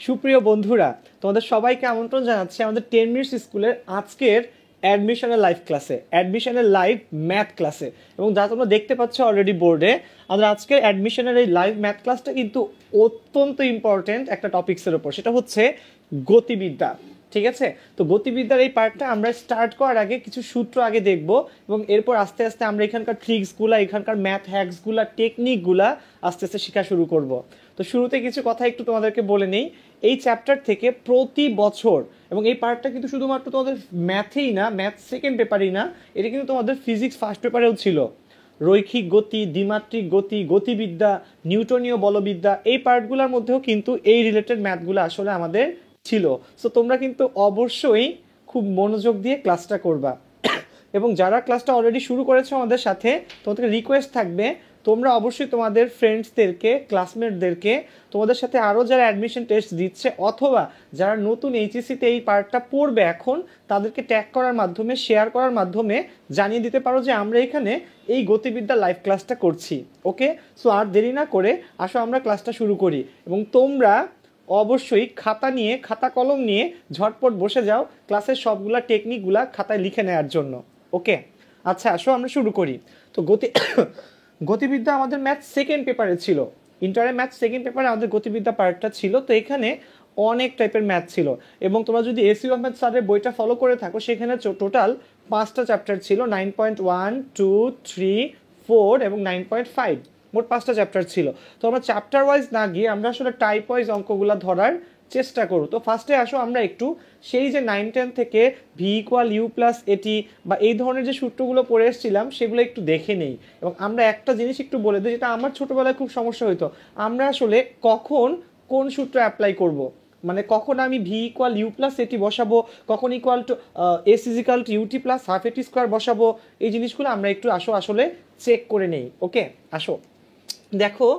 সুপ্রিয় বন্ধুরা, তোমাদের সবাইকে আমন্ত্রণ জানাচ্ছি আমাদের 10 মিনিটস স্কুলের আজকের অ্যাডমিশনের লাইভ ক্লাসে, অ্যাডমিশনের লাইভ ম্যাথ ক্লাসে। এবং যা তোমরা দেখতে পাচ্ছ অলরেডি বোর্ডে, আমাদের আজকের অ্যাডমিশনের এই লাইভ ম্যাথ ক্লাসটা কিন্তু অত্যন্ত ইম্পর্টেন্ট একটা টপিক্সের ওপর, সেটা হচ্ছে গতিবিদ্যা। ঠিক আছে, তো গতিবিদ্যার এই পার্টটা আমরা স্টার্ট করার আগে কিছু সূত্র আগে দেখব, এবং এরপর আস্তে আস্তে আমরা এখানকার ট্রিক্সগুলা, এখানকার ম্যাথ হ্যাকসগুলা, টেকনিকগুলা আস্তে আস্তে শেখা শুরু করব। তো শুরুতে কিছু কথা একটু তোমাদেরকে বলে নেই। এই চ্যাপ্টার থেকে প্রতি বছর, এবং এই পার্টটা কিন্তু শুধুমাত্র তোমাদের ম্যাথেই না, ম্যাথ সেকেন্ড পেপারেই না, এটা কিন্তু তোমাদের ফিজিক্স ফার্স্ট পেপারেও ছিল। রৈখিক গতি, দ্বিমাত্রিক গতি, গতিবিদ্যা, নিউটনীয় বলবিদ্যা, এই পার্টগুলোর মধ্যেও কিন্তু এই রিলেটেড ম্যাথগুলো আসলে আমাদের ছিল। সো তোমরা কিন্তু অবশ্যই খুব মনোযোগ দিয়ে ক্লাসটা করবা। এবং যারা ক্লাসটা অলরেডি শুরু করেছো আমাদের সাথে, তোমাদের রিকোয়েস্ট থাকবে তোমরা অবশ্যই তোমাদের ফ্রেন্ডসদেরকে, ক্লাসমেটদেরকে, তোমাদের সাথে আরও যারা অ্যাডমিশন টেস্ট দিচ্ছে অথবা যারা নতুন এইচএসসিতে এই পার্টটা পড়বে এখন, তাদেরকে ট্যাগ করার মাধ্যমে, শেয়ার করার মাধ্যমে জানিয়ে দিতে পারো যে আমরা এখানে এই গতিবিদ্যা লাইভ ক্লাসটা করছি। ওকে, সো আর দেরি না করে আসো আমরা ক্লাসটা শুরু করি। এবং তোমরা অবশ্যই খাতা নিয়ে, খাতা কলম নিয়ে ঝটপট বসে যাও ক্লাসের সবগুলা টেকনিকগুলা খাতায় লিখে নেওয়ার জন্য। ওকে, আচ্ছা আসো আমরা শুরু করি। তো গতিবিদ্যা আমাদের ম্যাথ সেকেন্ড পেপারে ছিল, ইন্টারে ম্যাথ সেকেন্ড পেপারে আমাদের গতিবিদ্যা পার্টটা ছিল। তো এখানে অনেক টাইপের ম্যাথ ছিল, এবং তোমরা যদি এসি আহমেদ স্যারের বইটা ফলো করে থাকো, সেখানে টোটাল 5টা চ্যাপ্টার ছিল, 9.1, 2, 3, 4 এবং 9.5, মোট 5টা চ্যাপ্টার ছিল। তো আমরা চ্যাপ্টার ওয়াইজ না গিয়ে আমরা আসলে টাইপ ওয়াইজ অঙ্কগুলো ধরার চেষ্টা করো। তো ফার্স্টে আসো আমরা একটু সেই যে 9-10 থেকে ভি ইকুয়াল ইউ প্লাস এটি বা এই ধরনের যে সূত্রগুলো পড়ে এসেছিলাম সেগুলো একটু দেখে নেই। এবং আমরা একটা জিনিস একটু বলে দিই, যেটা আমার ছোটোবেলায় খুব সমস্যা হতো, আমরা আসলে কখন কোন সূত্র অ্যাপ্লাই করব, মানে কখন আমি V equal u plus a t বসাবো, কখন equal to s is equal to u t plus half এটি স্কোয়ার বসাবো, এই জিনিসগুলো আমরা একটু আসলে চেক করে নেই। ওকে, আসো দেখো,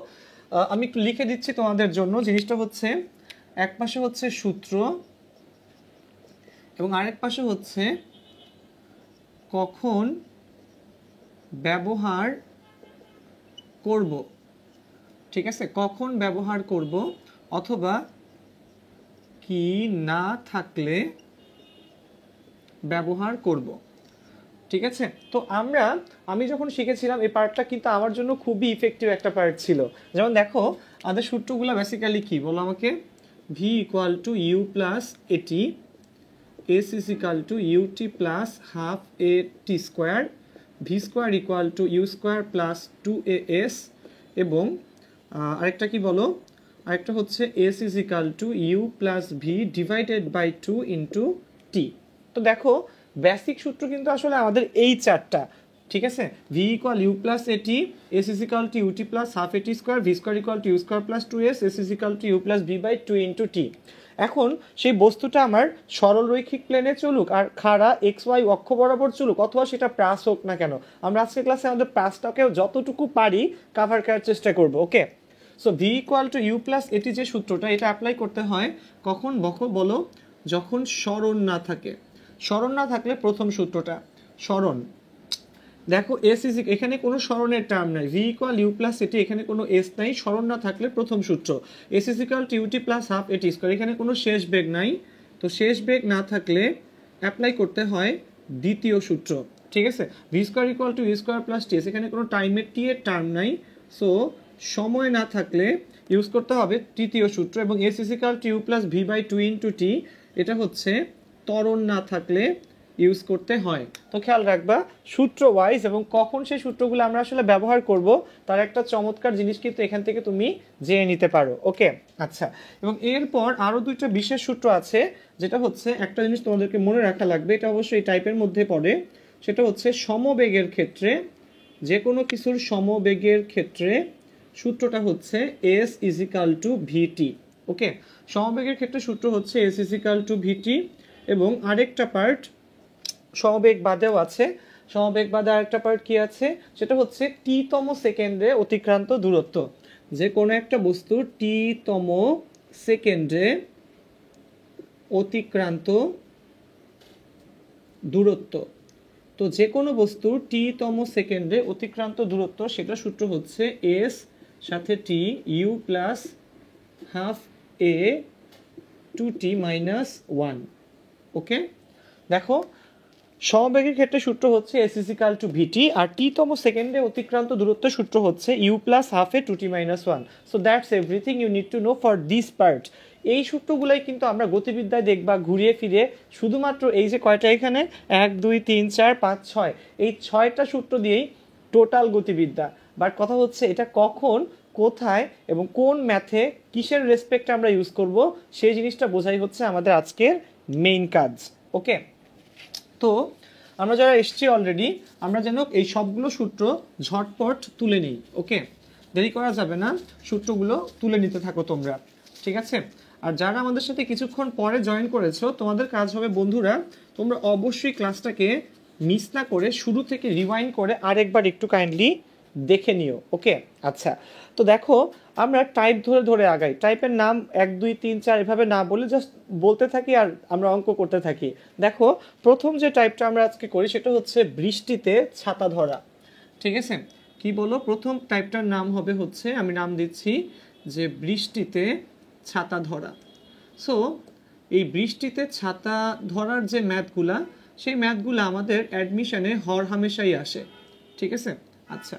আমি একটু লিখে দিচ্ছি তোমাদের জন্য। জিনিসটা হচ্ছে, এক পাশে হচ্ছে সূত্র এবং আরেক পাশে হচ্ছে কখন ব্যবহার করব। ঠিক আছে, কখন ব্যবহার করব অথবা কি না থাকলে ব্যবহার করব। ঠিক আছে, তো আমি যখন শিখেছিলাম এই পার্টটা কিন্তু আমার জন্য খুবই ইফেক্টিভ একটা পার্ট ছিল। যেমন দেখো, আমাদের সূত্রগুলো বেসিক্যালি কি বলো আমাকে, v equal to u plus at, s is equal to u t plus half a t square, v square equal to u square plus 2as, এবং আরেকটা কি বলো, আরেকটা হচ্ছে s is equal to u plus v divided by 2 into t. তো দেখো, basic সূত্র কিন্তু আসলে আমাদের এই চারটা। ঠিক আছে, v equal u plus at, s is equal to u t plus half এটি square, v square equal to u square plus 2s, s is equal to u plus v by 2 into t. এখন সেই বস্তুটা আমার সরল রৈখিক প্লেনে চলুক আর খাড়া এক্স ওয়াই অক্ষ বরাবর চলুক, অথবা সেটা প্রাস হোক না কেন, আমরা আজকের ক্লাসে আমাদের প্রাসটাকেও যতটুকু পারি কাভার করার চেষ্টা করব। Okay, so v equal to u plus at যে সূত্রটা, এটা অ্যাপ্লাই করতে হয় কখন বলো, যখন স্মরণ না থাকে। স্মরণ না থাকলে প্রথম সূত্রটা স্মরণ, দেখো এস ইজ, এখানে কোনো স্মরণের টার্ম নাই, ভি ইকুয়াল ইউ প্লাস এটি, এখানে কোনো এস নাই, স্মরণ না থাকলে প্রথম সূত্র। S is equal to u t plus half এটি স্কোয়ার, এখানে কোনো শেষ বেগ নাই, তো শেষ বেগ না থাকলে অ্যাপ্লাই করতে হয় দ্বিতীয় সূত্র। ঠিক আছে, v square equal to u square plus t s, এখানে কোনো টাইমের টি এর টার্ম নাই, সো সময় না থাকলে ইউজ করতে হবে তৃতীয় সূত্র। এবং s is equal to u plus v by 2 into t, এটা হচ্ছে ত্বরণ না থাকলে ইউজ করতে হয়। তো খেয়াল রাখবা সূত্র ওয়াইজ, এবং কখন সেই সূত্রগুলো আমরা আসলে ব্যবহার করব তার একটা চমৎকার জিনিস কিন্তু এখান থেকে তুমি জেনে নিতে পারো। ওকে, আচ্ছা, এবং এরপর আরও দুইটা বিশেষ সূত্র আছে, যেটা হচ্ছে, একটা জিনিস তোমাদেরকে মনে রাখা লাগবে, এটা অবশ্যই টাইপের মধ্যে পড়ে, সেটা হচ্ছে সমবেগের ক্ষেত্রে, যে কোনো কিছুর সমবেগের ক্ষেত্রে সূত্রটা হচ্ছে এস ইজিক্যাল টু ভিটি। ওকে, সমবেগের ক্ষেত্রে সূত্র হচ্ছে এস ইজিক্যাল টু ভিটি। এবং আরেকটা পার্ট সমবেগ বাদেও আছে, সমবেগ বাদে আরেকটা পার্ট কি আছে, সেটা হচ্ছে টি-তম সেকেন্ডে অতিক্রান্ত দূরত্ব। যে কোনো একটা বস্তুর টি-তম সেকেন্ডে অতিক্রান্ত দূরত্ব, তো যে কোনো বস্তুর টি-তম সেকেন্ডে অতিক্রান্ত দূরত্ব, সেটা সূত্র হচ্ছে এস সাথে t u plus half a 2t minus 1। Okay, দেখো সমবেগের ক্ষেত্রে সূত্র হচ্ছে s ইজিক্যাল টু ভিটি, আর tতম সেকেন্ডে অতিক্রান্ত দূরত্বের সূত্র হচ্ছে u plus half a 2t minus 1। So that's everything you need to know for this part. এই সূত্রগুলাই কিন্তু আমরা গতিবিদ্যায় দেখবা ঘুরিয়ে ফিরে শুধুমাত্র এই যে কয়টা এখানে 1 2 3 4 5 6, এই 6টা সূত্র দিয়েই টোটাল গতিবিদ্যা। বাট কথা হচ্ছে এটা কখন, কোথায় এবং কোন ম্যাথে কিসের রেসপেক্টে আমরা ইউজ করব সেই জিনিসটা বোঝাই হচ্ছে আমাদের আজকের মেইন কাজ। ওকে, তো আমরা যারা এসছি অলরেডি, আমরা যেন এই সবগুলো সূত্র ঝটপট তুলে নিই। ওকে, দেরি করা যাবে না, সূত্রগুলো তুলে নিতে থাকো তোমরা, ঠিক আছে? আর যারা আমাদের সাথে কিছুক্ষণ পরে জয়েন করেছো, তোমাদের কাজ হবে বন্ধুরা, তোমরা অবশ্যই ক্লাসটাকে মিস না করে শুরু থেকে রিওয়াইন্ড করে আরেকবার একটু কাইন্ডলি দেখে নিও। ওকে, আচ্ছা, তো দেখো আমরা টাইপ ধরে ধরে আগাই, টাইপের নাম 1 2 3 4 এভাবে না বলে জাস্ট বলতে থাকি আর আমরা অঙ্ক করতে থাকি। দেখো প্রথম যে টাইপটা আমরা আজকে করি সেটা হচ্ছে বৃষ্টিতে ছাতা ধরা। ঠিক আছে, কি বলো? প্রথম টাইপটার নাম হবে হচ্ছে, আমি নাম দিচ্ছি যে বৃষ্টিতে ছাতা ধরা। সো এই বৃষ্টিতে ছাতা ধরার যে ম্যাথগুলা, সেই ম্যাথগুলো আমাদের অ্যাডমিশনে হরহামেশাই আসে। ঠিক আছে, আচ্ছা,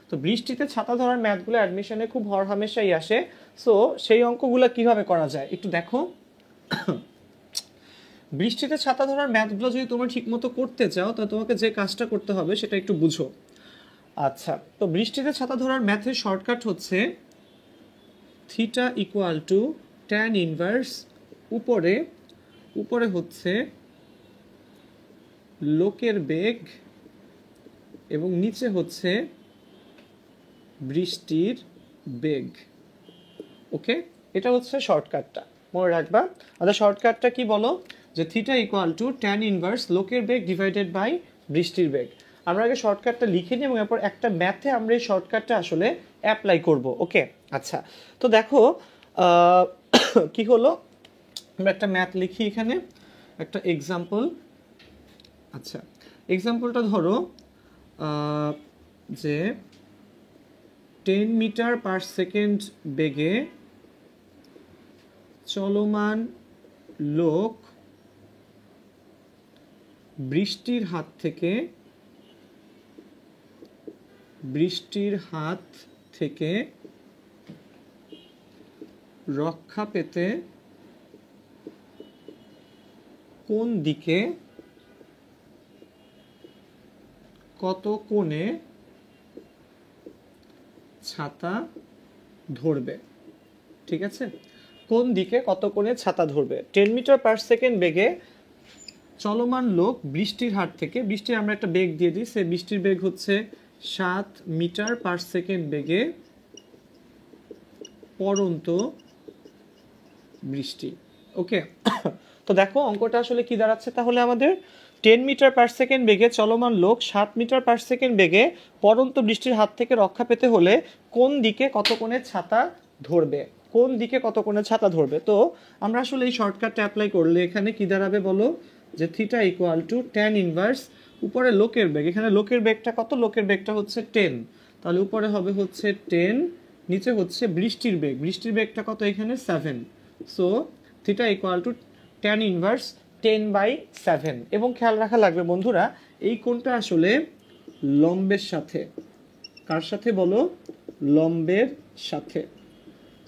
তো বৃষ্টিতে ছাতা ধরার ম্যাথগুলো অ্যাডমিশনে খুব হরহামেশাই আসে। সো সেই অঙ্কগুলো কিভাবে করা যায় একটু দেখো। বৃষ্টিতে ছাতা ধরার ম্যাথগুলো যদি তোমরা ঠিকমতো করতে চাও, তো তোমাকে যে কাজটা করতে হবে সেটা একটু বুঝো। আচ্ছা, তো বৃষ্টিতে ছাতা ধরার ম্যাথের শর্টকাট হচ্ছে theta equal two tan inverse উপরে উপরে হচ্ছে লোকের বেগ এবং নিচে হচ্ছে বৃষ্টির বেগ। ওকে, এটা হচ্ছে শর্টকাটটা, মনে রাখবা। আচ্ছা, শর্টকাটটা কি বলো? যে theta equal two tan inverse লোকের বেগ ডিভাইডেড বাই বৃষ্টির বেগ। আমরা আগে শর্টকাটটা লিখে নিই এবং এরপর একটা ম্যাথে আমরা এই শর্টকাটটা আসলে অ্যাপ্লাই করব। ওকে, আচ্ছা, তো দেখো কি হলো, আমরা একটা ম্যাথ লিখি এখানে, একটা এক্সাম্পল। আচ্ছা, এক্সাম্পলটা ধরো যে 10 মিটার পার সেকেন্ড বেগে চলমান লোক বৃষ্টির হাত থেকে রক্ষা পেতে কোন দিকে কত কোণে ছাতা ধরবে। ঠিক আছে, কোন দিকে কত কোণে ছাতা ধরবে। 10 মিটার পার সেকেন্ড বেগে চলমান লোক বৃষ্টির হাত থেকে, বৃষ্টির আমরা একটা বেগ দিয়ে দিই, সে বৃষ্টির বেগ হচ্ছে 7 মিটার পার সেকেন্ড বেগে পড়ন্ত বৃষ্টি। ওকে, তো দেখো অঙ্কটা আসলে কি দাঁড়াচ্ছে তাহলে আমাদের, 10 মিটার পার সেকেন্ড বেগে চলমান লোক 7 মিটার পার সেকেন্ড বেগে পড়ন্ত বৃষ্টির হাত থেকে রক্ষা পেতে হলে কোন দিকে কত কোণে ছাতা ধরবে, কোন দিকে কত কোণে ছাতা ধরবে। তো আমরা আসলে এই শর্টকাটটা অ্যাপ্লাই করলে এখানে কি দাঁড়াবে বলো, যে theta equal two tan inverse উপরে লোকের বেগ, এখানে লোকের বেগটা কত, লোকের বেগটা হচ্ছে 10, তাহলে উপরে হবে হচ্ছে 10, নিচে হচ্ছে বৃষ্টির বেগ, বৃষ্টির বেগটা কত এখানে 7। So theta equal two tan inverse 10/7। এবং খেয়াল রাখা লাগবে বন্ধুরা, এই কোণটা আসলে লম্বের সাথে, কার সাথে বলো, লম্বের সাথে।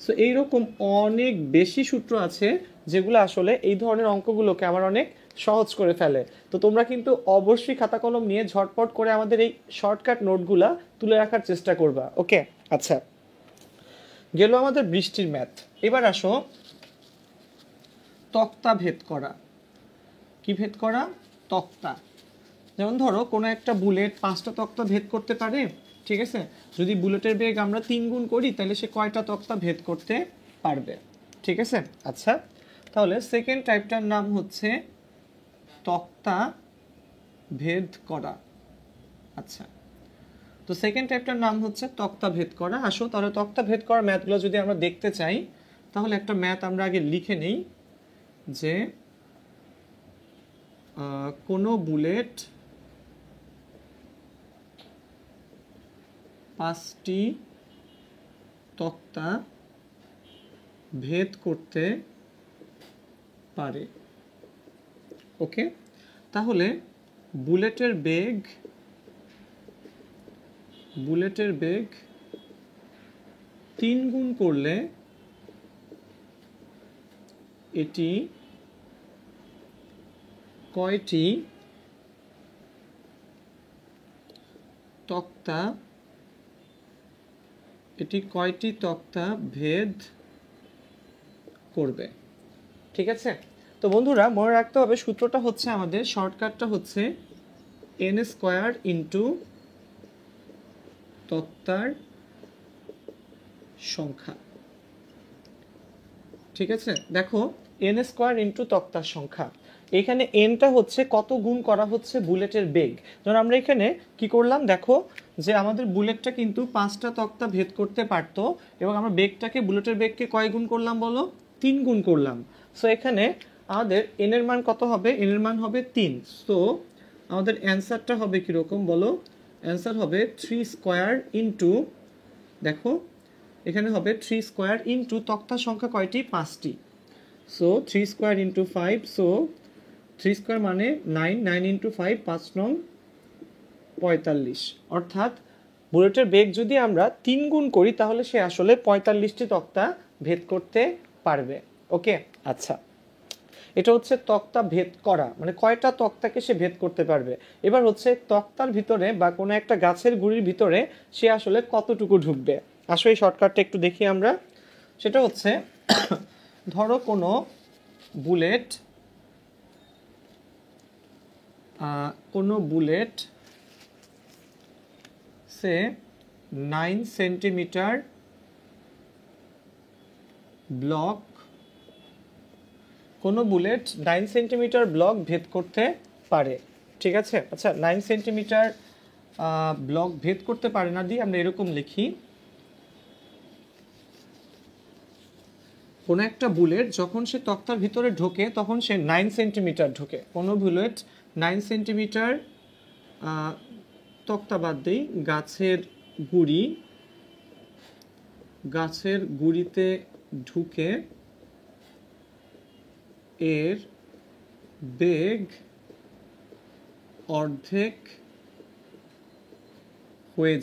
সো এইরকম অনেক বেশি সূত্র আছে যেগুলো আসলে এই ধরনের অঙ্কগুলোকে আমার অনেক সহজ করে ফেলে। তো তোমরা কিন্তু অবশ্যই খাতা কলম নিয়ে ঝটপট করে আমাদের এই শর্টকাট নোটগুলা তুলে রাখার চেষ্টা করবা। ওকে, আচ্ছা, গেল আমাদের বৃষ্টির ম্যাথ। এবার আসো তক্তা ভেদ করা। কি ভেদ করা? তক্তা। যেমন ধরো কোনো একটা বুলেট 5টা তক্তা ভেদ করতে পারে। ঠিক আছে, যদি বুলেটের বেগ আমরা 3 গুণ করি তাহলে সে কয়টা তক্তা ভেদ করতে পারবে। ঠিক আছে, আচ্ছা, তাহলে সেকেন্ড টাইপটার নাম হচ্ছে তক্তা ভেদ করা। আচ্ছা, তো সেকেন্ড টাইপটার নাম হচ্ছে তক্তা ভেদ করা। আসো তাহলে তক্তা ভেদ করার ম্যাথগুলো যদি আমরা দেখতে চাই, তাহলে একটা ম্যাথ আমরা আগে লিখে নেই, যে কোনো বুলেট 5টি তক্তা ভেদ করতে পারে। ওকে, তাহলে বুলেটের বেগ 3 গুণ করলে এটি কয়টি তক্তা ভেদ করবে? ঠিক আছে, তো বন্ধুরা মনে রাখতে হবে সূত্রটা হচ্ছে, আমাদের শর্টকাটটা হচ্ছে n স্কয়ার ইন্টু তক্তার সংখ্যা। ঠিক আছে, দেখো n স্কয়ার ইন্টু তক্তার সংখ্যা, এখানে nটা হচ্ছে কত গুণ করা হচ্ছে বুলেটের বেগ। ধরুন আমরা এখানে কি করলাম, দেখো যে আমাদের বুলেটটা কিন্তু 5টা তক্তা ভেদ করতে পারতো, এবং আমরা বেগটাকে, বুলেটের বেগকে কয় গুণ করলাম বলো? 3 গুণ করলাম। সো এখানে আমাদের n এর মান কত হবে? n এর মান হবে 3। সো আমাদের অ্যান্সারটা হবে কীরকম বলো? অ্যান্সার হবে 3 স্কয়ার ইন্টু, দেখো এখানে হবে 3 স্কয়ার ইন্টু তক্তার সংখ্যা কয়টি? 5টি। So 3 square into 5, so 3 square মানে 9, 9 ইন্টু 5, 5 নং 45। অর্থাৎ বুলেটের বেগ যদি আমরা 3 গুণ করি তাহলে সে আসলে 45টি তক্তা ভেদ করতে পারবে। ওকে, আচ্ছা, এটা হচ্ছে তক্তা ভেদ করা, মানে কয়টা তক্তাকে সে ভেদ করতে পারবে। এবার হচ্ছে তক্তার ভিতরে বা কোনো একটা গাছের গুঁড়ির ভিতরে সে আসলে কতটুকু ঢুকবে। আসলে এই শর্টকাটটা একটু দেখি আমরা। সেটা হচ্ছে ধরো কোনো বুলেট সে 9 সেন্টিমিটার ব্লক, কোনো বুলেট 9 সেন্টিমিটার ব্লক ভেদ করতে পারে। ঠিক আছে, আচ্ছা 9 সেন্টিমিটার ব্লক ভেদ করতে পারে না দিয়ে আমরা এরকম লিখি, কোনো একটা বুলেট যখন সে তক্তার ভিতরে ঢোকে তখন সে 9 সেন্টিমিটার ঢোকে। কোনো বুলেট 9 সেন্টিমিটার, তক্তা বাদ দেই, গাছের গুঁড়িতে ঢুকে এর বেগ অর্ধেক হয়ে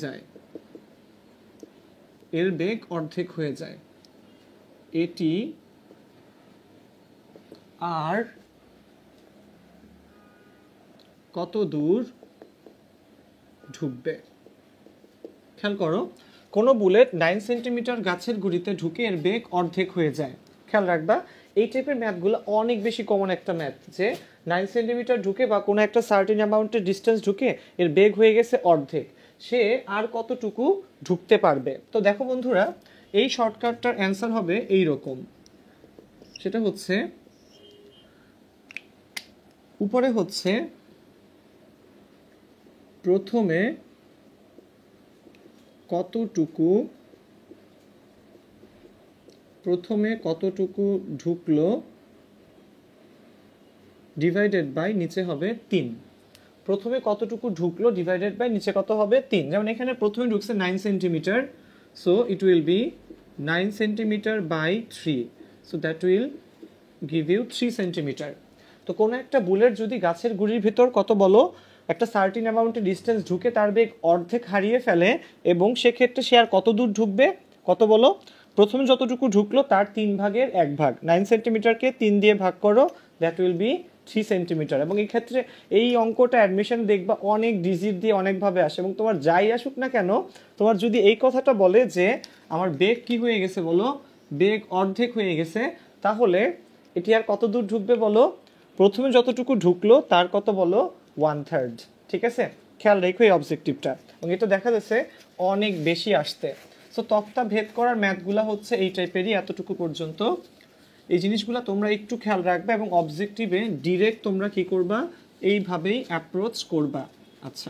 যায়। এটি আর কত দূর ঢুকবে? খেয়াল করো, কোনো বুলেট 9 সেন্টিমিটার গাছের গুঁড়িতে ঢুকে এর বেগ অর্ধেক হয়ে যায়। খেয়াল রাখবা, এই টাইপের ম্যাথগুলো অনেক বেশি কমন একটা ম্যাথ, যে 9 সেন্টিমিটার ঢুকে বা কোনো একটা সার্টেন অ্যামাউন্টের ডিস্টেন্স ঢুকে এর বেগ হয়ে গেছে অর্ধেক, সে আর কতটুকু ঢুকতে পারবে। তো দেখো বন্ধুরা, এই শর্টকাটটার অ্যান্সার হবে এই রকম। সেটা হচ্ছে উপরে হচ্ছে প্রথমে কতটুকু ঢুকলো ডিভাইডেড বাই নিচে হবে 3। প্রথমে কতটুকু ঢুকলো ডিভাইডেড বাই নিচে কত হবে? 3। যেমন এখানে প্রথমে ঢুকছে 9 centimetre, so it will be 9 centimetre by 3, so that will give you 3 centimetre. তো কোনো একটা বুলেট যদি গাছের গুঁড়ির ভিতর কত বলো, একটা সার্টিন অ্যামাউন্টের ডিস্টেন্স ঢুকে তার বেগ অর্ধেক হারিয়ে ফেলে, এবং সেক্ষেত্রে সে আর কত দূর ঢুকবে? কত বলো? প্রথমে যতটুকু ঢুকলো তার 3 ভাগের 1 ভাগ, 9 সেন্টিমিটারকে 3 দিয়ে ভাগ করো, দ্যাট উইল বি 3 সেন্টিমিটার। এবং এই ক্ষেত্রে এই অঙ্কটা অ্যাডমিশন দেখবা অনেক ডিজিট দিয়ে অনেকভাবে আসে, এবং তোমার যাই আসুক না কেন, তোমার যদি এই কথাটা বলে যে আমার বেগ কি হয়ে গেছে বলো, বেগ অর্ধেক হয়ে গেছে, তাহলে এটি আর কত দূর ঢুকবে বলো? প্রথমে যতটুকু ঢুকলো তার কত বলো? 1/3। ঠিক আছে, খেয়াল রেখো এই অবজেক্টিভটা, এবং এটা দেখা যাচ্ছে অনেক বেশি আসতে। সো তক্তা ভেদ করার ম্যাথগুলো হচ্ছে এই টাইপেরই, এতটুকু পর্যন্ত। এই জিনিসগুলো তোমরা একটু খেয়াল রাখবে, এবং অবজেক্টিভে ডিরেক্ট তোমরা কি করবা, এইভাবেই অ্যাপ্রোচ করবা। আচ্ছা,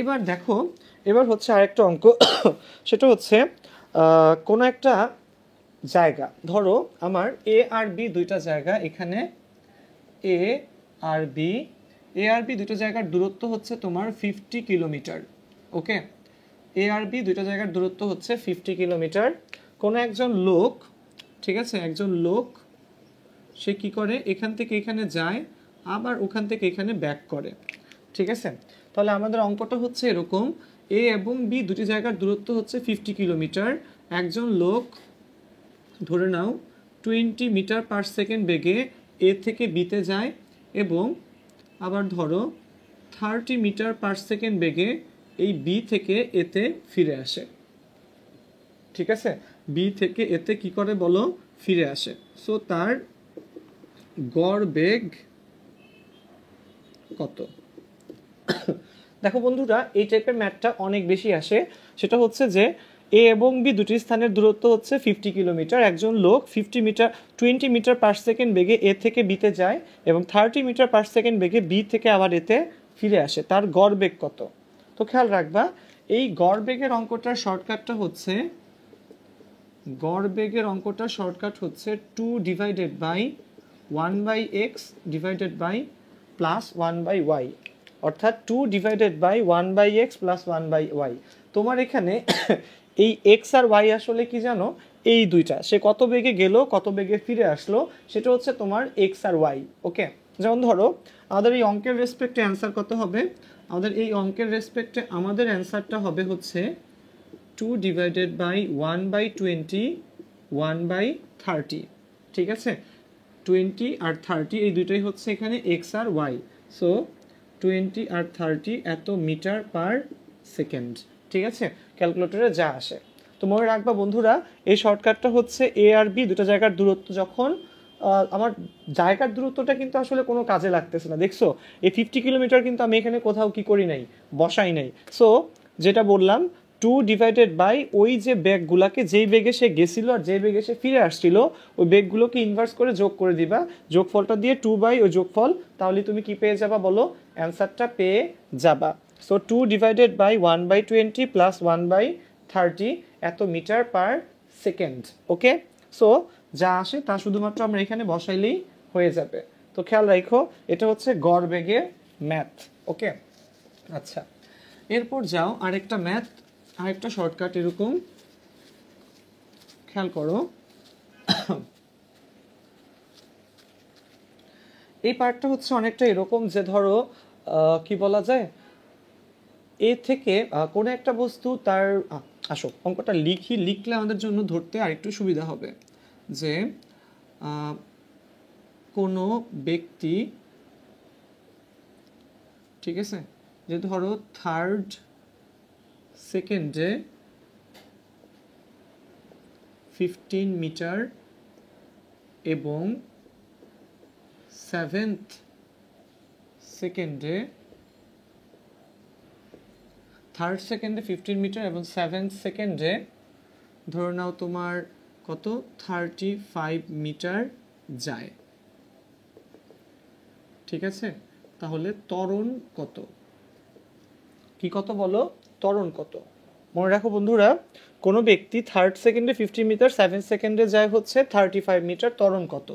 এবার দেখো, এবার হচ্ছে আরেকটা অঙ্ক। সেটা হচ্ছে কোনো একটা জায়গা, ধরো আমার এ আর বি দুইটা জায়গা, এখানে এ আর বি দুইটা জায়গার দূরত্ব হচ্ছে তোমার 50 কিলোমিটার। ওকে, এ আর বি দুইটা জায়গার দূরত্ব হচ্ছে 50 কিলোমিটার। কোনো একজন লোক, ঠিক আছে, একজন লোক সে কি করে, এখান থেকে এখানে যায়, আবার ওখান থেকে এখানে ব্যাক করে। ঠিক আছে, তাহলে আমাদের অঙ্কটা হচ্ছে এরকম, এ এবং বি দুটি জায়গার দূরত্ব হচ্ছে 50 কিলোমিটার। একজন লোক ধরে নাও 20 মিটার পার সেকেন্ড বেগে এ থেকে বিতে যায়, এবং আবার ধরো 30 মিটার পার সেকেন্ড বেগে এই বি থেকে এতে ফিরে আসে। ঠিক আছে, বি থেকে এতে কি করে বলো, ফিরে আসে। সো তার গড় বেগ কত? দেখো বন্ধুরা, এই টাইপের ম্যাথটা অনেক বেশি আসে। সেটা হচ্ছে যে এ এবং বি দুটি স্থানের দূরত্ব হচ্ছে 50 কিলোমিটার। একজন লোক 20 মিটার পার সেকেন্ড বেগে এ থেকে বিতে যায় এবং 30 মিটার পার সেকেন্ড বেগে বি থেকে আবার এতে ফিরে আসে। তার গড় বেগ কত? তো খেয়াল রাখবা, এই গড় বেগের অঙ্কটার শর্টকাটটা হচ্ছে, গড় বেগের অঙ্কটার শর্টকাট হচ্ছে 2 divided by 1/x divided by plus 1/y, অর্থাৎ 2 divided by 1/x plus 1/y। তোমার এখানে এই x আর y আসলে কি জানো, এই দুইটা, সে কত বেগে গেল কত বেগে ফিরে আসলো, সেটা হচ্ছে তোমার x আর y। ওকে, যেমন ধরো আমাদের এই অঙ্কের রেসপেক্টে অ্যান্সার কত হবে, আমাদের এই অঙ্কের রেসপেক্টে আমাদের অ্যান্সারটা হবে হচ্ছে 2 ডিভাইডেড বাই 1/20 1/30। ঠিক আছে, 20 আর 30 এই দুইটাই হচ্ছে এখানে এক্স আর ওয়াই। সো 20 আর 30 এত মিটার পার সেকেন্ড। ঠিক আছে, ক্যালকুলেটরে যা আসে। তো মনে রাখবা বন্ধুরা, এই শর্টকাটটা হচ্ছে এ আর বি দুটো জায়গার দূরত্ব যখন আমার জায়গার দূরত্বটা কিন্তু আসলে কোনো কাজে লাগতেছে না। দেখছো, এই 50 কিলোমিটার কিন্তু আমি এখানে কোথাও কি করি নাই, বসাই নাই। সো যেটা বললাম, 2 ডিভাইডেড বাই ওই যে বেগগুলাকে, যেই বেগে সে গেছিল আর যেই বেগে সে ফিরে আসছিল, ওই বেগগুলোকে ইনভার্স করে যোগ করে দিবা, যোগফলটা দিয়ে 2 বাই ওই যোগফল, তাহলে তুমি কি পেয়ে যাবা বলো, অ্যান্সারটা পেয়ে যাবা। সো 2 ডিভাইডেড বাই 1/20 প্লাস 1/30 এত মিটার পার সেকেন্ড। ওকে, সো যা আসে তা শুধুমাত্র আমরা এখানে বসাইলেই হয়ে যাবে। তো খেয়াল রাখো, এটা হচ্ছে গড় বেগের ম্যাথ। ওকে, আচ্ছা, এরপর যাও আরেকটা ম্যাথ, আরেকটা শর্টকাট এরকম, খেয়াল করো। এই পার্টটা হচ্ছে অনেকটা এরকম যে ধরো কি বলা যায়, এ থেকে কোনো একটা বস্তু তার আসো অঙ্কটা লিখলে আমাদের জন্য ধরতে আরেকটু সুবিধা হবে। যে কোনো ব্যক্তি, ঠিক আছে, যে ধরো 3rd সেকেন্ডে 15 মিটার এবং 7th সেকেন্ডে 3rd সেকেন্ডে 15 মিটার এবং 7th সেকেন্ডে ধরে নাও তোমার কত 35 মিটার যায়। ঠিক আছে, তাহলে ত্বরণ কত? কি কত বলো, ত্বরণ কত? মনে রাখো বন্ধুরা, কোনো ব্যক্তি 3rd সেকেন্ডে 50 মিটার, 7th সেকেন্ডে যায় হচ্ছে 35 মিটার, ত্বরণ কত?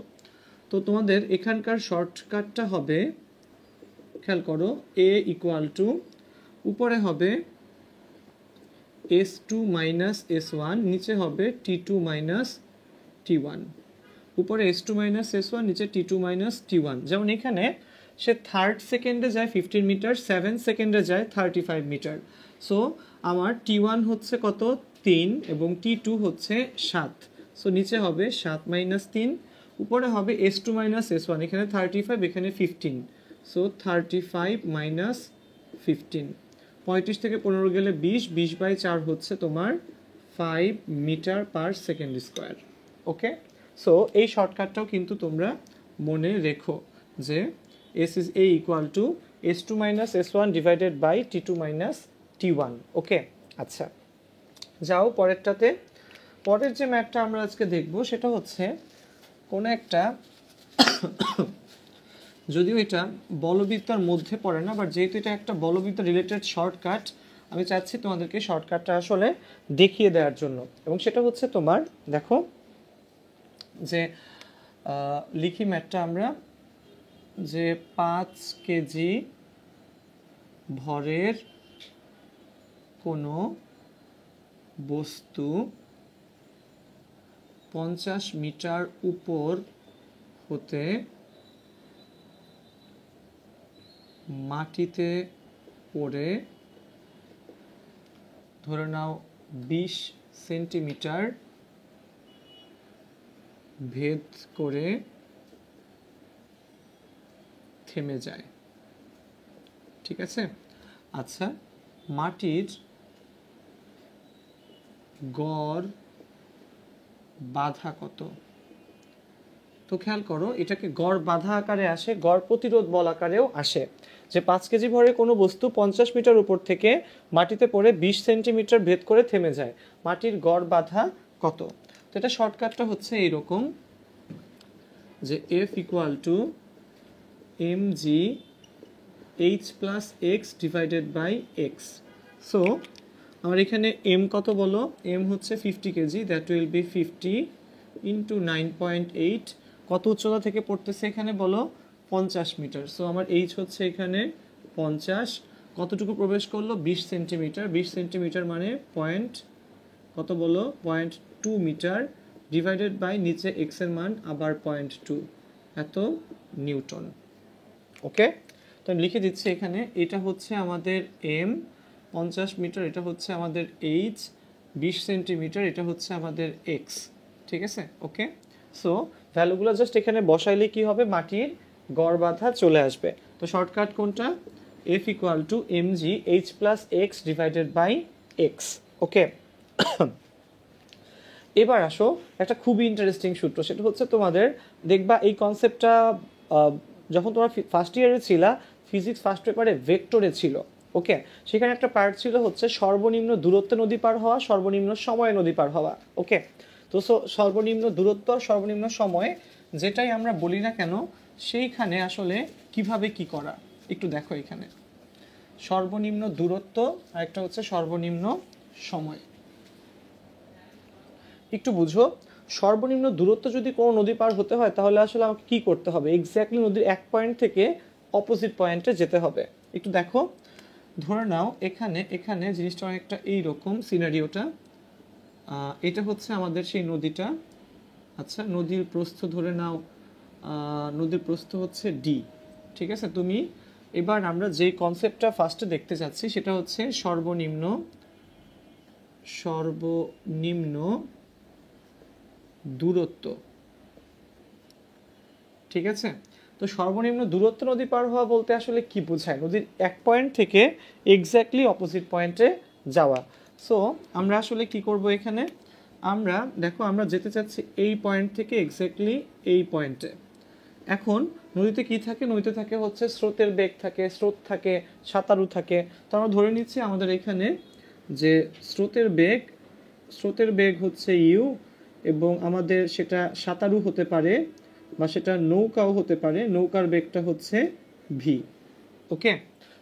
তো তোমাদের এখানকার শর্টকাটটা হবে, খেয়াল করো, a ইকুয়াল টু উপরে হবে s2 মাইনাস s1, নিচে হবে t2 মাইনাস t1। উপরে s2 মাইনাস s1, নিচে t2 মাইনাস t1। যেমন এখানে সে 3rd সেকেন্ডে যায় 15 মিটার, 7th সেকেন্ডে যায় 35 মিটার। সো আমার t1 হচ্ছে কত, 3, এবং t2 হচ্ছে 7। সো নিচে হবে 7 মাইনাস 3, উপরে হবে s2 মাইনাস s1, এখানে 35 এখানে 15। সো 35 মাইনাস 15, 35 থেকে 15 গেলে 20, 20/4 হচ্ছে তোমার 5 metre per second square. Okay, so এই শর্টকাটটাও কিন্তু তোমরা মনে রেখো যে s is a equal to s2 minus s1 divided by t2 minus t1। ওকে, আচ্ছা, যাও পরেরটাতে। পরের যে ম্যাথটা আমরা আজকে দেখব সেটা হচ্ছে কোনো একটা যদিও এটা বলবিদ্যার মধ্যে পড়ে না, বাট যেহেতু এটা একটা বলবিদ্যা রিলেটেড শর্টকাট, আমি চাচ্ছি তোমাদেরকে শর্টকাটটা আসলে দেখিয়ে দেওয়ার জন্য। এবং সেটা হচ্ছে তোমার দেখো যে লিখি ম্যাথটা আমরা, যে 5 কেজি ভরের কোনো বস্তু 50 মিটার উপর হতে মাটিতে পড়ে ধরে নাও 20 সেন্টিমিটার ভেদ করে থেমে যায়। ঠিক আছে? আচ্ছা, মাটির গড় বাধা কত? তো খেয়াল করো, এটাকে গড় বাধা আকারে আসে, গড় প্রতিরোধ বল আকারেও আসে। যে 5 কেজি ভরের কোনো বস্তু 50 মিটার উপর থেকে মাটিতে পড়ে 20 সেন্টিমিটার ভেদ করে থেমে যায়, মাটির গড় বাধা কত? তো এটা শর্টকাটটা হচ্ছে এইরকম, যে F equal to mg h plus x divided by x. So আমার এখানে m কত বলো? m হচ্ছে 50 KG, that will be 50 into 9.8। কত উচ্চতা থেকে পড়তেছে এখানে বলো? 50 মিটার। সো আমার h হচ্ছে এখানে 50, কতটুকু প্রবেশ করলো? 20 সেন্টিমিটার। 20 সেন্টিমিটার মানে পয়েন্ট কত বলো? 0.2 মিটার ডিভাইডেড বাই নিচে x এর মান আবার 0.2, এত নিউটন। ওকে, তো আমি লিখে দিচ্ছি এখানে, এটা হচ্ছে আমাদের m 50 মিটার, এটা হচ্ছে আমাদের h 20 সেন্টিমিটার, এটা হচ্ছে আমাদের x। ঠিক আছে? ওকে, সো ভ্যালুগুলো জাস্ট এখানে বসাইলে কি হবে? মাটির গড় বাধা চলে আসবে। তো শর্টকাট কোনটা? F equal to mg h plus x divided by x. Okay, এবার আসো একটা খুবই ইন্টারেস্টিং সূত্র, সেটা হচ্ছে তোমাদের দেখবা এই কনসেপ্টটা যখন তোমরা ফার্স্ট ইয়ারে ছিলা, ফিজিক্স ফার্স্ট পেপারে ভেক্টরে ছিল। ওকে, সেখানে একটা পার্ট ছিল হচ্ছে সর্বনিম্ন দূরত্বে নদী পার হওয়া, সর্বনিম্ন সময়ে নদী পার হওয়া। ওকে, তো সর্বনিম্ন দূরত্ব, সর্বনিম্ন সময় যেটাই আমরা বলি না কেন, সেইখানে আসলে কিভাবে কি করা একটু দেখো। এখানে সর্বনিম্ন দূরত্ব আর একটা হচ্ছে সর্বনিম্ন সময়। একটু বুঝো, সর্বনিম্ন দূরত্ব যদি কোনো নদী পার হতে হয় তাহলে আসলে আমাকে কি করতে হবে? এক্স্যাক্টলি নদীর এক পয়েন্ট থেকে অপোজিট পয়েন্টে যেতে হবে। একটু দেখো, ধরে নাও এখানে এখানে জিনিসটা অনেকটা এইরকম সিনারিওটা। এটা হচ্ছে আমাদের সেই নদীটা। আচ্ছা, নদীর প্রস্থ ধরে নাও, নদীর প্রস্থ হচ্ছে ডি। ঠিক আছে? তুমি এবার আমরা যে কনসেপ্টটা ফার্স্টে দেখতে চাচ্ছি সেটা হচ্ছে সর্বনিম্ন দূরত্ব। ঠিক আছে? তো সর্বনিম্ন দূরত্ব নদী পার হওয়া বলতে আসলে কি বোঝায়? নদীর এক পয়েন্ট থেকে এক্স্যাক্টলি অপোজিট পয়েন্টে যাওয়া। সো আমরা আসলে কি করব এখানে? আমরা দেখো, আমরা যেতে চাচ্ছি এই পয়েন্ট থেকে এক্স্যাক্টলি এই পয়েন্টে। এখন নদীতে কি থাকে? নদীতে থাকে হচ্ছে স্রোতের বেগ থাকে, স্রোত থাকে, সাঁতারু থাকে। তো আমরা ধরে নিচ্ছি আমাদের এখানে যে স্রোতের বেগ হচ্ছে ইউ, এবং আমাদের সেটা সাঁতারু হতে পারে বা সেটা নৌকাও হতে পারে, নৌকার বেগটা হচ্ছে ভি। ওকে,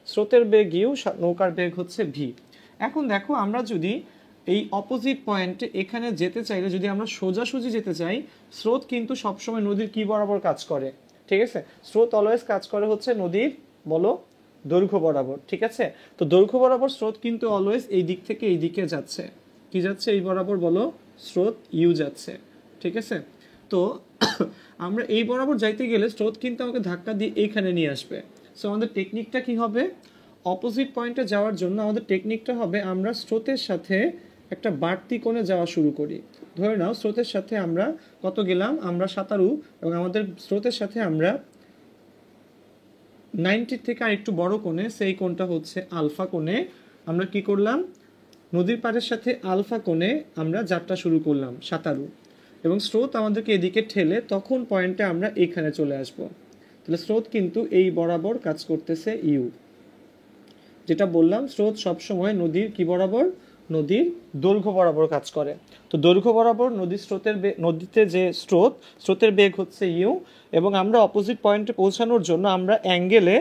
স্রোতের বেগ ইউ, নৌকার বেগ হচ্ছে ভি। এখন দেখো, আমরা যদি এই অপোজিট পয়েন্টে এখানে যেতে চাইলে, যদি আমরা সোজাসুজি যেতে চাই, স্রোত কিন্তু সবসময় নদীর কি বরাবর কাজ করে? ঠিক আছে, স্রোত অলওয়েজ কাজ করে হচ্ছে নদীর বলো দৈর্ঘ্য বরাবর। ঠিক আছে, তো দৈর্ঘ্য বরাবর স্রোত কিন্তু অলওয়েজ এই দিক থেকে এই দিকে যাচ্ছে। কি যাচ্ছে? এই বরাবর বলো স্রোত ইউ যাচ্ছে। ঠিক আছে, তো আমরা এই বরাবর যাইতে গেলে স্রোত কিন্তু আমাকে ধাক্কা দিয়ে এইখানে নিয়ে আসবে। সো আমাদের টেকনিকটা কি হবে? অপোজিট পয়েন্টে যাওয়ার জন্য আমাদের টেকনিকটা হবে, আমরা স্রোতের সাথে একটা বাড়তি কোণে যাওয়া শুরু করি। ধরে নাও স্রোতের সাথে আমরা কত গেলাম? আমরা সাঁতারু, এবং আমাদের স্রোতের সাথে আমরা 90 থেকে আর একটু বড় কোণে, সেই কোণটা হচ্ছে আলফা কোণে আমরা কি করলাম? নদীর পাড়ের সাথে আলফা কোণে আমরা যাত্রা শুরু করলাম সাঁতারু, এবং স্রোত আমাদেরকে এদিকে ঠেলে তখন পয়েন্টে আমরা এখানে চলে আসব। তাহলে স্রোত কিন্তু এই বরাবর কাজ করতেছে ইউ। যেটা বললাম, স্রোত সবসময় নদীর কি বরাবর? নদীর দৈর্ঘ্য বরাবর কাজ করে। তো দৈর্ঘ্য বরাবর নদীর নদীতে যে স্রোতের বেগ হচ্ছে ইউ, এবং আমরা অপোজিট পয়েন্টে পৌঁছানোর জন্য আমরা অ্যাঙ্গেলে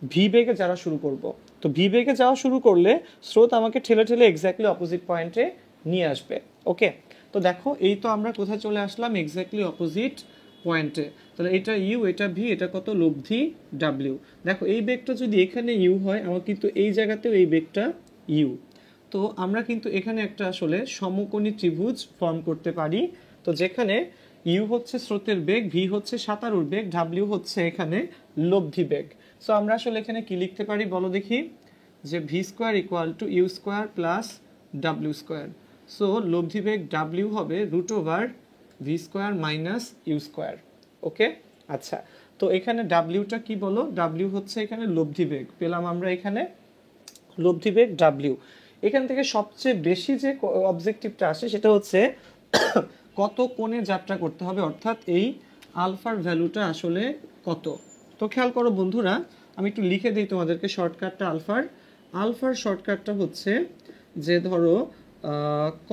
ভি বেগে যাওয়া শুরু করব। তো ভি বেগে যাওয়া শুরু করলে স্রোত আমাকে ঠেলে ঠেলে এক্স্যাক্টলি অপোজিট পয়েন্টে নিয়ে আসবে। ওকে, তো দেখো, এই তো আমরা কোথায় চলে আসলাম? এক্স্যাক্টলি অপোজিট পয়েন্টে। তাহলে এটা ইউ, এটা ভি, এটা কত? লব্ধি ডাব্লিউ। দেখো, এই বেগটা যদি এখানে ইউ হয়, আমার কিন্তু এই জায়গাতেও এই বেগটা ইউ। তো আমরা কিন্তু এখানে একটা আসলে সমকোণী ত্রিভুজ ফর্ম করতে পারি। তো যেখানে ইউ হচ্ছে স্রোতের বেগ, ভি হচ্ছে সাঁতারুর বেগ, ডাব্লিউ হচ্ছে এখানে লব্ধি বেগ। সো আমরা আসলে এখানে কি লিখতে পারি বলো দেখি, যে v square equal to u square plus ডাব্লিউ স্কোয়ার। সো লব্ধি বেগ ডাব্লিউ হবে root over v square minus u square. Okay, আচ্ছা, তো এখানে ডাব্লিউটা কি বলো, ডাব্লিউ হচ্ছে এখানে লব্ধি বেগ, পেলাম আমরা এখানে লব্ধি বেগ ডাব্লিউ। এখান থেকে সবচেয়ে বেশি যে অবজেক্টিভটা আসে সেটা হচ্ছে কত কোণে যাত্রা করতে হবে, অর্থাৎ এই আলফার ভ্যালুটা আসলে কত। তো খেয়াল করো বন্ধুরা, আমি একটু লিখে দিই তোমাদেরকে শর্টকাটটা। আলফার শর্টকাটটা হচ্ছে যে ধরো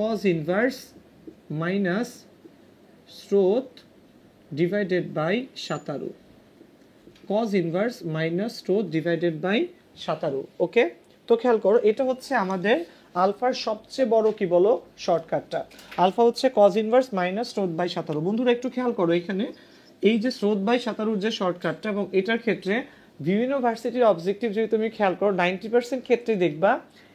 কজ ইনভার্স মাইনাস স্রোত divided by 17, cos inverse minus স্রোত ডিভাইডেড বাই 17। ওকে, তো খেয়াল করো এটা হচ্ছে আমাদের আলফার সবচেয়ে বড় কি বলো শর্টকাটটা। আলফা হচ্ছে কজ ইনভার্স মাইনাস স্রোত বাই 17। বন্ধুরা একটু খেয়াল করো এখানে এই যে স্রোত বাই 17 যে শর্টকাটটা, এবং এটার ক্ষেত্রে বিভিন্ন ভার্সিটির অবজেক্টিভ যদি তুমি খেয়াল করো 90% ক্ষেত্রে দেখবা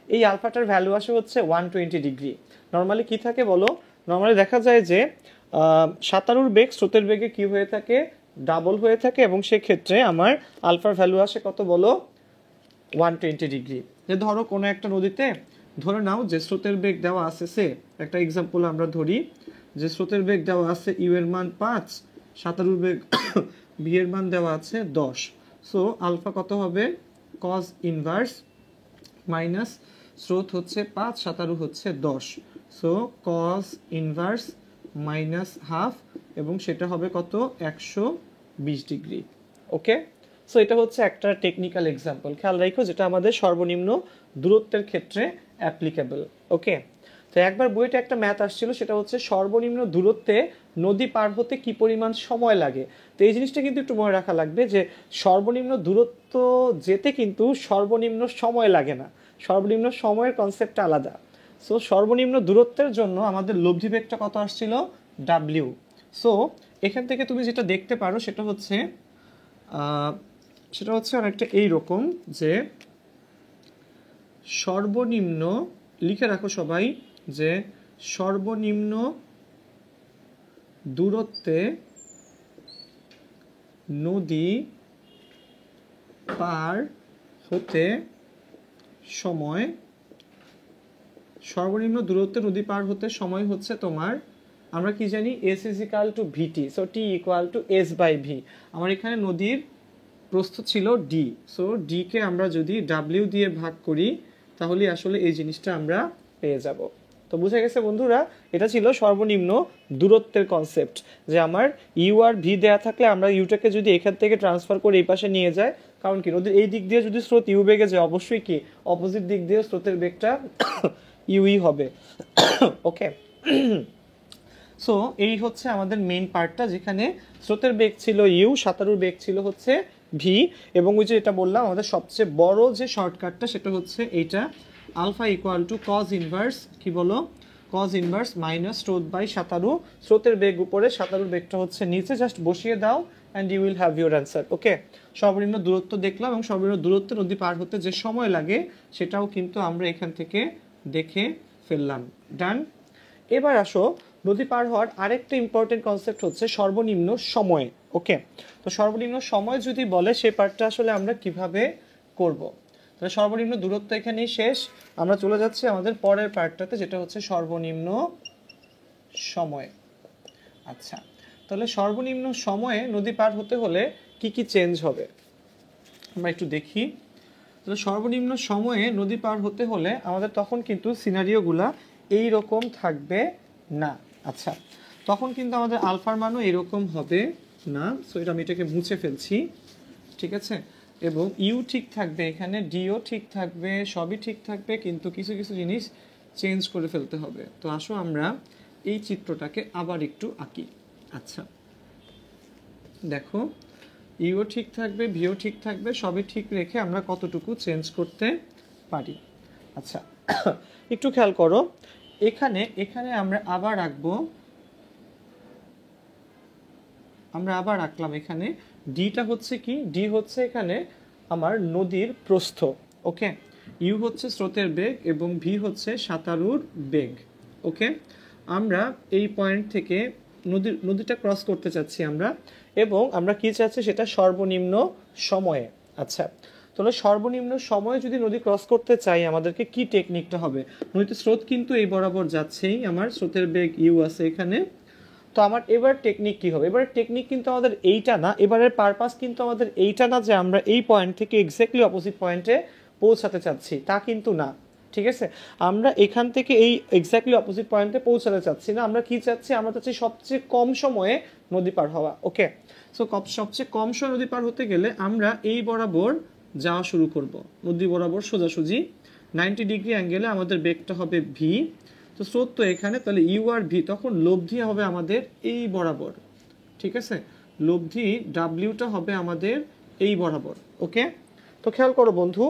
এই আলফাটার ভ্যালু আসে হচ্ছে 120 ডিগ্রি। নর্মালি কি থাকে বলো, নর্মালি দেখা যায় যে 17 বেগ স্রোতের বেগে কি হয়ে থাকে, ডাবল হয়ে থাকে, এবং সেক্ষেত্রে আমার আলফার ভ্যালু আসে কত বলো 120 ডিগ্রি। যে ধরো কোনো একটা নদীতে ধরে নাও যে স্রোতের বেগ দেওয়া আছে, সে একটা এক্সাম্পল আমরা ধরি যে স্রোতের বেগ দেওয়া আছে ইউ এর মান 5, সাঁতারুর বেগ বি এর মান দেওয়া আছে 10। সো আলফা কত হবে, কজ ইনভার্স মাইনাস স্রোত হচ্ছে 5, সাঁতারু হচ্ছে 10। So cos inverse minus half, এবং সেটা হবে কত 120 ডিগ্রি। ওকে, সো এটা হচ্ছে একটা টেকনিক্যাল এক্সাম্পল, খেয়াল রাখো যেটা আমাদের সর্বনিম্ন দূরত্বের ক্ষেত্রে অ্যাপ্লিকেবল। ওকে, তো একবার বইটা একটা ম্যাথ আসছিল, সেটা হচ্ছে সর্বনিম্ন দূরত্বে নদী পার হতে কি পরিমাণ সময় লাগে। তো এই জিনিসটা কিন্তু একটু মনে রাখা লাগবে যে সর্বনিম্ন দূরত্ব যেতে কিন্তু সর্বনিম্ন সময় লাগে না, সর্বনিম্ন সময়ের কনসেপ্টটা আলাদা। সো সর্বনিম্ন দূরত্বের জন্য আমাদের লব্ধি বেগটা কত আসছিল, ডাব্লিউ। সো এখান থেকে তুমি যেটা দেখতে পারো সেটা হচ্ছে অনেকটা এইরকম যে সর্বনিম্ন, লিখে রাখো সবাই, যে সর্বনিম্ন দূরত্বে নদী পার হতে সময়, সর্বনিম্ন দূরত্বে নদী পার হতে সময় হচ্ছে তোমার, আমরা কি জানি s is equal to v t, so t equal to s by v. আমার এখানে নদীর প্রস্থ ছিল ডি, সো ডি কে আমরা যদি ডাব্লিউ দিয়ে ভাগ করি তাহলে আসলে এই জিনিসটা আমরা পেয়ে যাব। তো বুঝে গেছে বন্ধুরা, এটা ছিল সর্বনিম্ন দূরত্বের কনসেপ্ট, যে আমার ইউ আর ভি দেয়া থাকলে আমরা ইউটাকে যদি এখান থেকে ট্রান্সফার করে এই পাশে নিয়ে যায়, কারণ কি নদীর এই দিক দিয়ে যদি স্রোত ইউ বেগে যায় অবশ্যই কি অপোজিট দিক দিয়ে স্রোতের বেগটা ইউই হবে। ওকে, সো এই হচ্ছে আমাদের মেইন পার্টটা, যেখানে স্রোতের বেগ ছিল ইউ, সাঁতারুর বেগ ছিল হচ্ছে ভি, এবং ওই যে এটা বললাম আমাদের সবচেয়ে বড় যে শর্টকাটটা সেটা হচ্ছে এইটা, alpha equal to cos inverse কি বলো, কজ ইনভার্স মাইনাস স্রোত বাই সাঁতারু। স্রোতের বেগ উপরে, সাঁতারুর বেগটা হচ্ছে নিচে, জাস্ট বসিয়ে দাও and you will have your answer. Okay, সর্বনিম্ন দূরত্ব দেখলাম, এবং সর্বনিম্ন দূরত্ব নদী পার হতে যে সময় লাগে সেটাও কিন্তু আমরা এখান থেকে দেখে ফেললাম। ডান। এবার আসো নদী পার হওয়ার আরেকটা ইম্পর্টেন্ট কনসেপ্ট হচ্ছে সর্বনিম্ন সময়। ওকে, তো সর্বনিম্ন সময় যদি বলে সেই পার্টটা আসলে আমরা কিভাবে করব। তাহলে সর্বনিম্ন দূরত্ব এখানেই শেষ, আমরা চলে যাচ্ছি আমাদের পরের পার্টটাতে, যেটা হচ্ছে সর্বনিম্ন সময়। আচ্ছা, তাহলে সর্বনিম্ন সময়ে নদী পার হতে হলে কি কি চেঞ্জ হবে আমরা একটু দেখি। তাহলে সর্বনিম্ন সময়ে নদী পার হতে হলে আমাদের তখন কিন্তু সিনারিওগুলা এই রকম থাকবে না। আচ্ছা, তখন কিন্তু আমাদের আলফার মানও এরকম হবে না, সো এটা আমি এটাকে মুছে ফেলছি, ঠিক আছে। এবং ইউ ঠিক থাকবে, এখানে ডিও ঠিক থাকবে, সবই ঠিক থাকবে, কিন্তু কিছু কিছু জিনিস চেঞ্জ করে ফেলতে হবে। তো আসো আমরা এই চিত্রটাকে আবার একটু আঁকি। আচ্ছা, দেখো ইও ঠিক থাকবে, ভিও ঠিক থাকবে, সবই ঠিক রেখে আমরা কতটুকু চেঞ্জ করতে পারি। আচ্ছা, একটু খেয়াল করো, এখানে আমরা আবার রাখবো, আমরা আবার রাখলাম এখানে ডিটা হচ্ছে কি, ডি হচ্ছে এখানে আমার নদীর প্রস্থ। ওকে, ইউ হচ্ছে স্রোতের বেগ এবং ভি হচ্ছে সাঁতারুর বেগ। ওকে, আমরা এই পয়েন্ট থেকে নদীটা ক্রস করতে চাচ্ছি আমরা, এবং আমরা কি চাচ্ছি সেটা সর্বনিম্ন সময়ে। আচ্ছা, তাহলে সর্বনিম্ন সময়ে যদি নদী ক্রস করতে চাই আমাদেরকে কি টেকনিকটা হবে? নদীতে স্রোত কিন্তু এই বরাবর যাচ্ছেই, আমার স্রোতের বেগ ইউ আছে এখানে। তো আমার এবার টেকনিক কি হবে? এবারের টেকনিক কিন্তু আমাদের এইটা না, এবারের পারপাস কিন্তু আমাদের এইটা না যে আমরা এই পয়েন্ট থেকে এক্স্যাক্টলি অপোজিট পয়েন্টে পৌঁছাতে চাচ্ছি, তা কিন্তু না। ঠিক আছে, আমরা এখান থেকে এই এক্স্যাক্টলি অপোজিট পয়েন্টে পৌঁছাতে চাচ্ছি না। আমরা কি চাচ্ছি? আমরা চাচ্ছি সবচেয়ে কম সময়ে নদী পার হওয়া। ওকে, সো সবচেয়ে কম সময় নদী পার হতে গেলে আমরা এই বরাবর যাওয়া শুরু করব, নদী বরাবর সোজাসুজি 90 ডিগ্রি অ্যাঙ্গেলে আমাদের বেগটা হবে ভি। তো স্রোত তো এখানে, তাহলে ইউ আর ভি, তখন লব্ধি হবে আমাদের এই বরাবর। ঠিক আছে, লব্ধি ডাব্লিউটা হবে আমাদের এই বরাবর। ওকে, তো খেয়াল করো বন্ধু,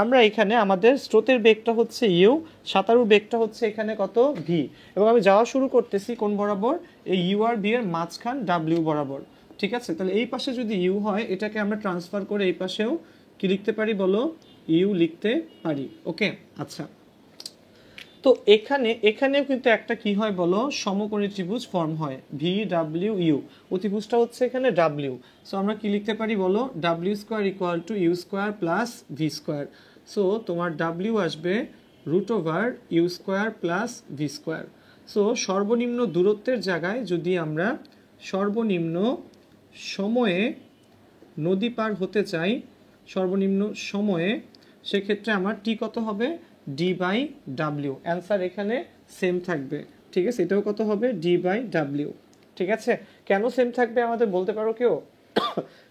আমরা এখানে আমাদের স্রোতের বেগটা হচ্ছে ইউ, সাঁতারুর বেগটা হচ্ছে এখানে কত? ভি, এবং আমি যাওয়া শুরু করতেছি কোন বরাবর? এই ইউ আর ভি এর মাঝখান ডাব্লিউ বরাবর। ঠিক আছে, তাহলে এই পাশে যদি ইউ হয় এটাকে আমরা ট্রান্সফার করে এই পাশেও কি লিখতে পারি বলো? ইউ লিখতে পারি। ওকে, আচ্ছা, তো এখানেও কিন্তু একটা কি হয় বলো? সমকোণী ত্রিভুজ ফর্ম হয়, ভি ডাব্লিউ ইউ। অতিভুজটা হচ্ছে এখানে ডাব্লিউ। সো আমরা কি লিখতে পারি বলো? ডাব্লিউ square equal to u square plus v square. So তোমার ডাব্লিউ আসবে root over u square plus v square. So সর্বনিম্ন দূরত্বের জায়গায় যদি আমরা সর্বনিম্ন সময়ে নদী পার হতে চাই, সর্বনিম্ন সময়ে, সেক্ষেত্রে আমার টি কত হবে? ডি বাই ডাব্লিউ। অ্যান্সার এখানে সেম থাকবে। ঠিক আছে, এটাও কত হবে? ডি বাই ডাব্লিউ। ঠিক আছে, কেন সেম থাকবে আমাদের বলতে পারো কেউ?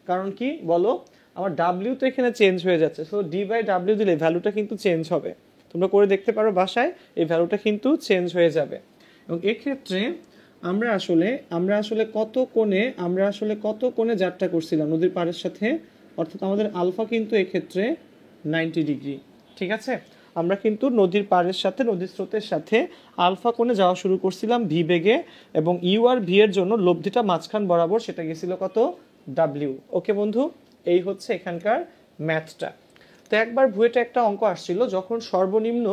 কারণ কি বলো? আমার ডাব্লিউ তো এখানে চেঞ্জ হয়ে যাচ্ছে, সো ডি বাই ডাব্লিউ দিলে ভ্যালুটা কিন্তু চেঞ্জ হবে। তোমরা করে দেখতে পারো বাসায়, এই ভ্যালুটা কিন্তু চেঞ্জ হয়ে যাবে। এবং এক্ষেত্রে আমরা আসলে কত কোণে যাত্রা করছিলাম নদীর পাড়ের সাথে, অর্থাৎ আমাদের আলফা কিন্তু এক্ষেত্রে 90 ডিগ্রি। ঠিক আছে, আমরা কিন্তু নদীর পাড়ের সাথে, নদীর স্রোতের সাথে আলফা কোণে যাওয়া শুরু করছিলাম ভি বেগে, এবং ইউ আর ভি এর জন্য লব্ধিটা মাঝখান বরাবর, সেটা গেছিল কত? ডাব্লিউ। ওকে বন্ধু, এই হচ্ছে এখানকার ম্যাথটা। তো একবার বুয়েটে একটা অঙ্ক আসছিল, যখন সর্বনিম্ন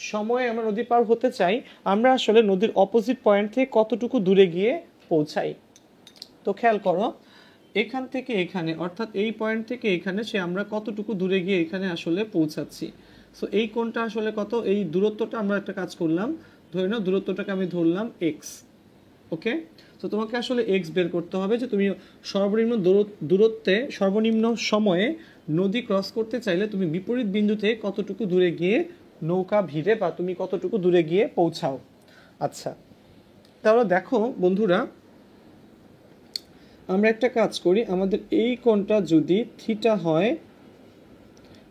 সময়ে আমরা নদী পার হতে চাই, আমরা আসলে নদীর অপোজিট পয়েন্ট থেকে কতটুকু দূরে গিয়ে পৌঁছাই। তো খেয়াল করো, এখান থেকে এখানে, অর্থাৎ এই পয়েন্ট থেকে এখানে সে আমরা কতটুকু দূরে গিয়ে এখানে আসলে পৌঁছাচ্ছি। সো এই কোণটা আসলে কত? এই দূরত্বটা আমরা একটা কাজ করলাম, ধরে নাও দূরত্বটাকে আমি ধরলাম এক্স। ওকে, তো তোমাকে আসলে এক্স বের করতে হবে, যে তুমি সর্বনিম্ন দূরত্বে, সর্বনিম্ন সময়ে নদী ক্রস করতে চাইলে তুমি বিপরীত বিন্দুতে কতটুকু দূরে গিয়ে নৌকা ভিড়ে, বা তুমি কতটুকু দূরে গিয়ে পৌঁছাও। আচ্ছা, তাহলে দেখো বন্ধুরা, আমরা একটা কাজ করি, আমাদের এই কোণটা যদি থিটা হয়,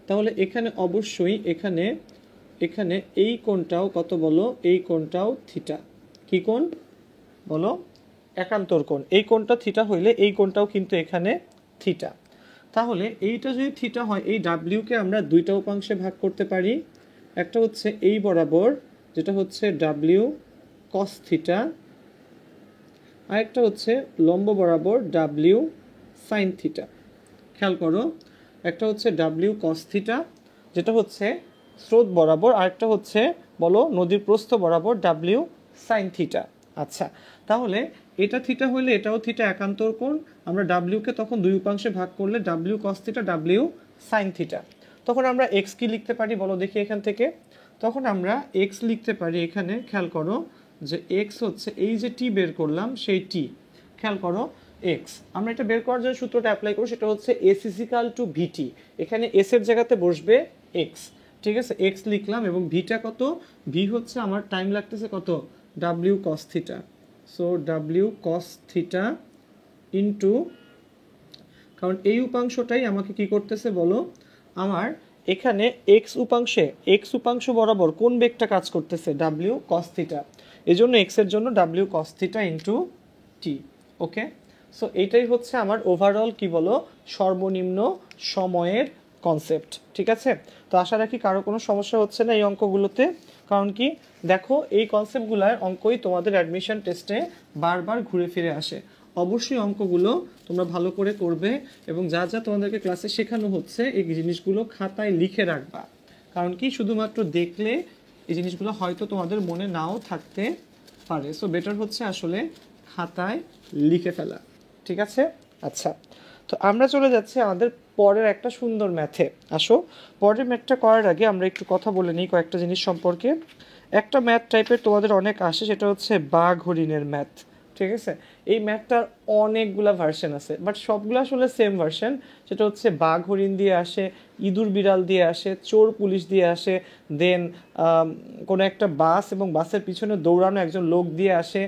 তাহলে এখানে অবশ্যই এখানে এই কোণটাও কত বলো? এই কোণটাও থিটা। কি কোণ বলো? একান্তর কোণ। এই কোণটা থিটা হইলে এই কোণটাও কিন্তু এখানে থিটা। তাহলে এইটা যদি থিটা হয়, এই ডাব্লিউকে আমরা দুইটা উপাংশে ভাগ করতে পারি। একটা হচ্ছে এই বরাবর, যেটা হচ্ছে ডাব্লিউ কস থিটা, আরেকটা হচ্ছে লম্ব বরাবর ডাব্লিউ সাইন থিটা। খেয়াল করো, একটা হচ্ছে ডাব্লিউ কস থিটা, যেটা হচ্ছে স্রোত বরাবর, আরেকটা হচ্ছে বলো নদীর প্রস্থ বরাবর ডাব্লিউ সাইন থিটা। আচ্ছা, তাহলে এটা থিটা হলে এটাও থিটা, একান্তর কোণ। আমরা ডাব্লিউকে তখন দুই উপাংশে ভাগ করলে W cos theta, W sine theta. তখন আমরা এক্স কি লিখতে পারি বলো দেখি এখান থেকে? তখন আমরা এক্স লিখতে পারি এখানে, খেয়াল করো যে এক্স হচ্ছে এই যে টি বের করলাম সেই টি। খেয়াল করো, এক্স আমরা এটা বের করার জন্য সূত্রটা অ্যাপ্লাই করব, সেটা হচ্ছে এস ইজিক্যাল টু ভিটি। এখানে এস এর জায়গাতে বসবে এক্স। ঠিক আছে, এক্স লিখলাম, এবং ভিটা কত? ভি হচ্ছে আমার টাইম লাগতেছে কত? W cos theta. So W কস থিটা ইন্টু, কারণ এই উপাংশটাই আমাকে কি করতেছে বলো? আমার এখানে এক্স উপাংশ বরাবর কোন বেগটা কাজ করতেছে? W cos theta. এই জন্য এক্স এর জন্য ডাব্লিউ কস থিটা ইন্টু টি। ওকে, সো এইটাই হচ্ছে আমার ওভারঅল কি বলো? সর্বনিম্ন সময়ের কনসেপ্ট। ঠিক আছে, তো আশা রাখি কারো কোনো সমস্যা হচ্ছে না এই অঙ্কগুলোতে। কারণ কি দেখো, এই কনসেপ্টগুলোর অঙ্কই তোমাদের অ্যাডমিশন টেস্টে বারবার ঘুরে ফিরে আসে। অবশ্যই অঙ্কগুলো তোমরা ভালো করে করবে, এবং যা যা তোমাদেরকে ক্লাসে শেখানো হচ্ছে এই জিনিসগুলো খাতায় লিখে রাখবা। কারণ কি শুধুমাত্র দেখলে এই জিনিসগুলো হয়তো তোমাদের মনে নাও থাকতে পারে। সো বেটার হচ্ছে আসলে খাতায় লিখে ফেলা। ঠিক আছে? আচ্ছা, তো আমরা চলে যাচ্ছি আমাদের পরের একটা সুন্দর ম্যাথে। আসো, পরের ম্যাথটা করার আগে আমরা একটু কথা বলে নিই কয়েকটা জিনিস সম্পর্কে। একটা ম্যাথ টাইপের তোমাদের অনেক আসে, সেটা হচ্ছে বাঘ হরিণের ম্যাথ। ঠিক আছে? এই ম্যাথটার অনেকগুলা ভার্সন আছে, বাট সবগুলো আসলে সেম ভার্সন। সেটা হচ্ছে বাঘ হরিণ দিয়ে আসে, ইঁদুর বিড়াল দিয়ে আসে, চোর পুলিশ দিয়ে আসে, দেন কোনো একটা বাস এবং বাসের পিছনে দৌড়ানো একজন লোক দিয়ে আসে,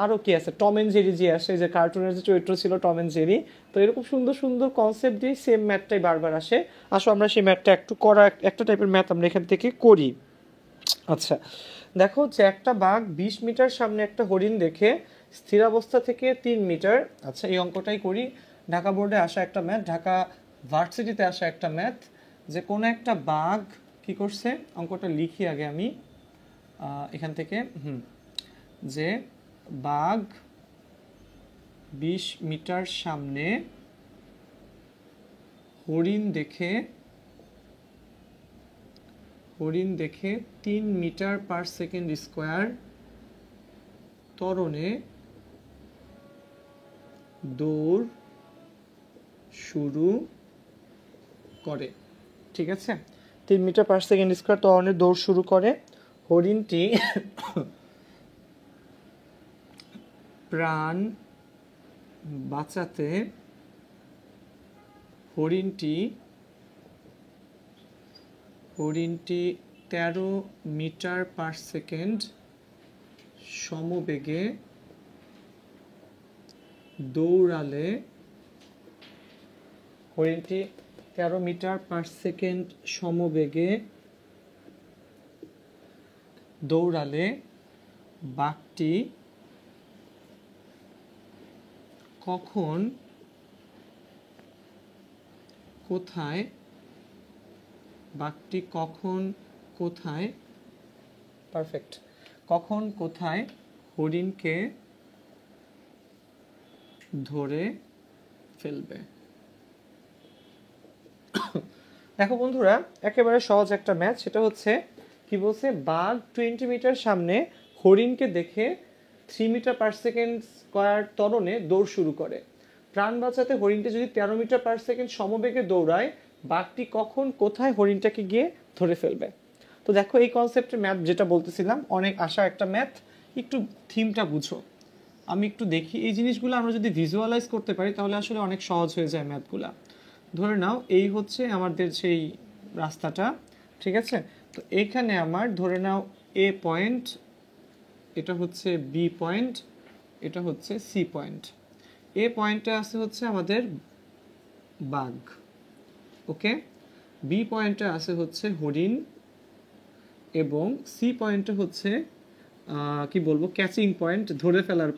আরও কি আছে, টম অ্যান্ড জেরি দিয়ে আসে, যে কার্টুনের যে চরিত্র ছিল টম অ্যান্ড জেরি। তো এরকম সুন্দর সুন্দর কনসেপ্ট দিয়ে সেম ম্যাথটাই বারবার আসে। আসো আমরা সেই ম্যাথটা একটা টাইপের ম্যাথ আমরা এখান থেকে করি। আচ্ছা, দেখো যে একটা বাঘ 20 মিটার সামনে একটা হরিণ দেখে স্থিরাবস্থা থেকে 3 মিটার, আচ্ছা এই অঙ্কটাই করি। ঢাকা বোর্ডে আসা একটা ম্যাথ, ঢাকা ভার্সিটিতে আসা একটা ম্যাথ, যে কোনো একটা বাঘ কি করছে, অঙ্কটা লিখি আগে আমি এখান থেকে। যে বাঘ 20 মিটার সামনে হরিণ দেখে 3 মিটার পার সেকেন্ড স্কোয়ার ত্বরণে দৌড় শুরু করে। ঠিক আছে? 3 মিটার পার সেকেন্ড স্কোয়ার ত্বরণে দৌড় শুরু করে। হরিণটি প্রাণ বাঁচাতে হরিণটি 13 মিটার পার সেকেন্ড সমবেগে দৌড়ালে, হরিণটি 13 মিটার পার সেকেন্ড সমবেগে দৌড়ালে বাঘটি কখন কোথায় পারফেক্ট, কখন কোথায় হরিণকে ধরে ফেলবে। দেখো বন্ধুরা, একেবারে সহজ একটা ম্যাথ। সেটা হচ্ছে কি বলছে, বাঘ 20 মিটার সামনে হরিণকে দেখে 3 মিটার পার সেকেন্ড স্কোয়ার ত্বরণে দৌড় শুরু করে। প্রাণ বাঁচাতে হরিণটা যদি 13 মিটার পার সেকেন্ড সমবেগে দৌড়ায়, বাঘটি কখন কোথায় হরিণটাকে গিয়ে ধরে ফেলবে। তো দেখো এই কনসেপ্টের ম্যাথ যেটা বলতেছিলাম, অনেক আশা একটা ম্যাথ। একটু থিমটা বুঝো, আমি একটু দেখি এই জিনিসগুলো আমরা যদি ভিজুয়ালাইজ করতে পারি তাহলে আসলে অনেক সহজ হয়ে যায় ম্যাথগুলা। ধরে নাও এই হচ্ছে আমাদের সেই রাস্তাটা। ঠিক আছে? তো এইখানে আমার ধরে নাও এ পয়েন্ট, এটা হচ্ছে বি পয়েন্ট, এটা হচ্ছে সি পয়েন্ট। এ পয়েন্টে আছে হচ্ছে আমাদের বাঘ, ওকে। বি পয়েন্টে আছে হচ্ছে হরিণ, এবং সি পয়েন্টে হচ্ছে কি বলবো, ক্যাচিং পয়েন্ট, ধরে ফেলার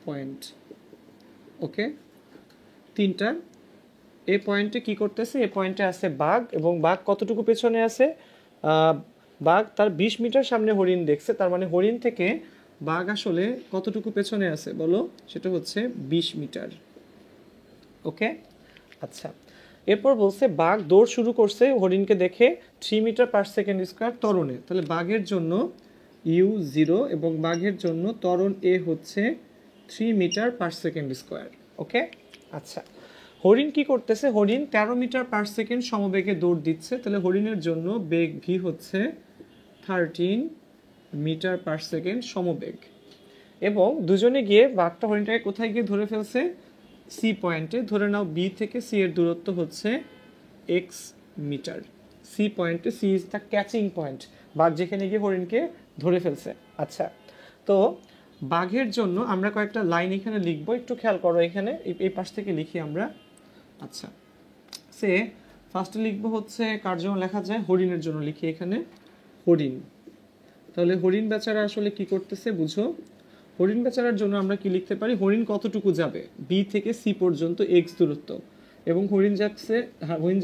পয়েন্ট, ওকে। তিনটা। এ পয়েন্টে কি করতেছে, এ পয়েন্টে আছে বাঘ, এবং বাঘ কতটুকু পেছনে আছে, বাঘ তার 20 মিটার সামনে হরিণ দেখছে, তার মানে হরিণ থেকে বাঘ আসলে কতটুকু পেছনে আছে বলো, সেটা হচ্ছে 20 মিটার, ওকে। আচ্ছা, এরপর বলছে বাঘ দৌড় শুরু করছে হরিণকে দেখে 3 মিটার পার সেকেন্ড স্কোয়ার ত্বরণে। তাহলে বাঘের জন্য u0 এবং বাঘের জন্য ত্বরণ এ হচ্ছে 3 metre per second square, okay. আচ্ছা, হরিণ কি করতেছে, হরিণ 13 মিটার পার সেকেন্ড সমবেগে দৌড় দিচ্ছে। তাহলে হরিণের জন্য বেগ ভি হচ্ছে 13 মিটার পার সেকেন্ড সমবেগ, এবং দুজনে গিয়ে বাঘটা হরিণটাকে কোথায় গিয়ে ধরে ফেলছে, সি পয়েন্টে। ধরে নাও বি থেকে সি এর দূরত্ব হচ্ছে এক্স মিটার। সি পয়েন্টে, C is the catching point, বাঘ যেখানে গিয়ে হরিণকে ধরে ফেলছে। আচ্ছা, তো বাঘের জন্য আমরা কয়েকটা লাইন এখানে লিখবো, একটু খেয়াল করো এখানে, এই পাশ থেকে লিখি আমরা। আচ্ছা, সে ফার্স্টে লিখবো হচ্ছে কার জন্য লেখা যায়, হরিণের জন্য লিখি এখানে হরিণ। তাহলে হরিণ বেচারা আসলে কি করতেছে বুঝো, হরিণ বেচারার জন্য আমরা কি লিখতে পারি, হরিণ কতটুকু যাবে, বি থেকে সি পর্যন্ত এক্স দূরত্ব, এবং হরিণ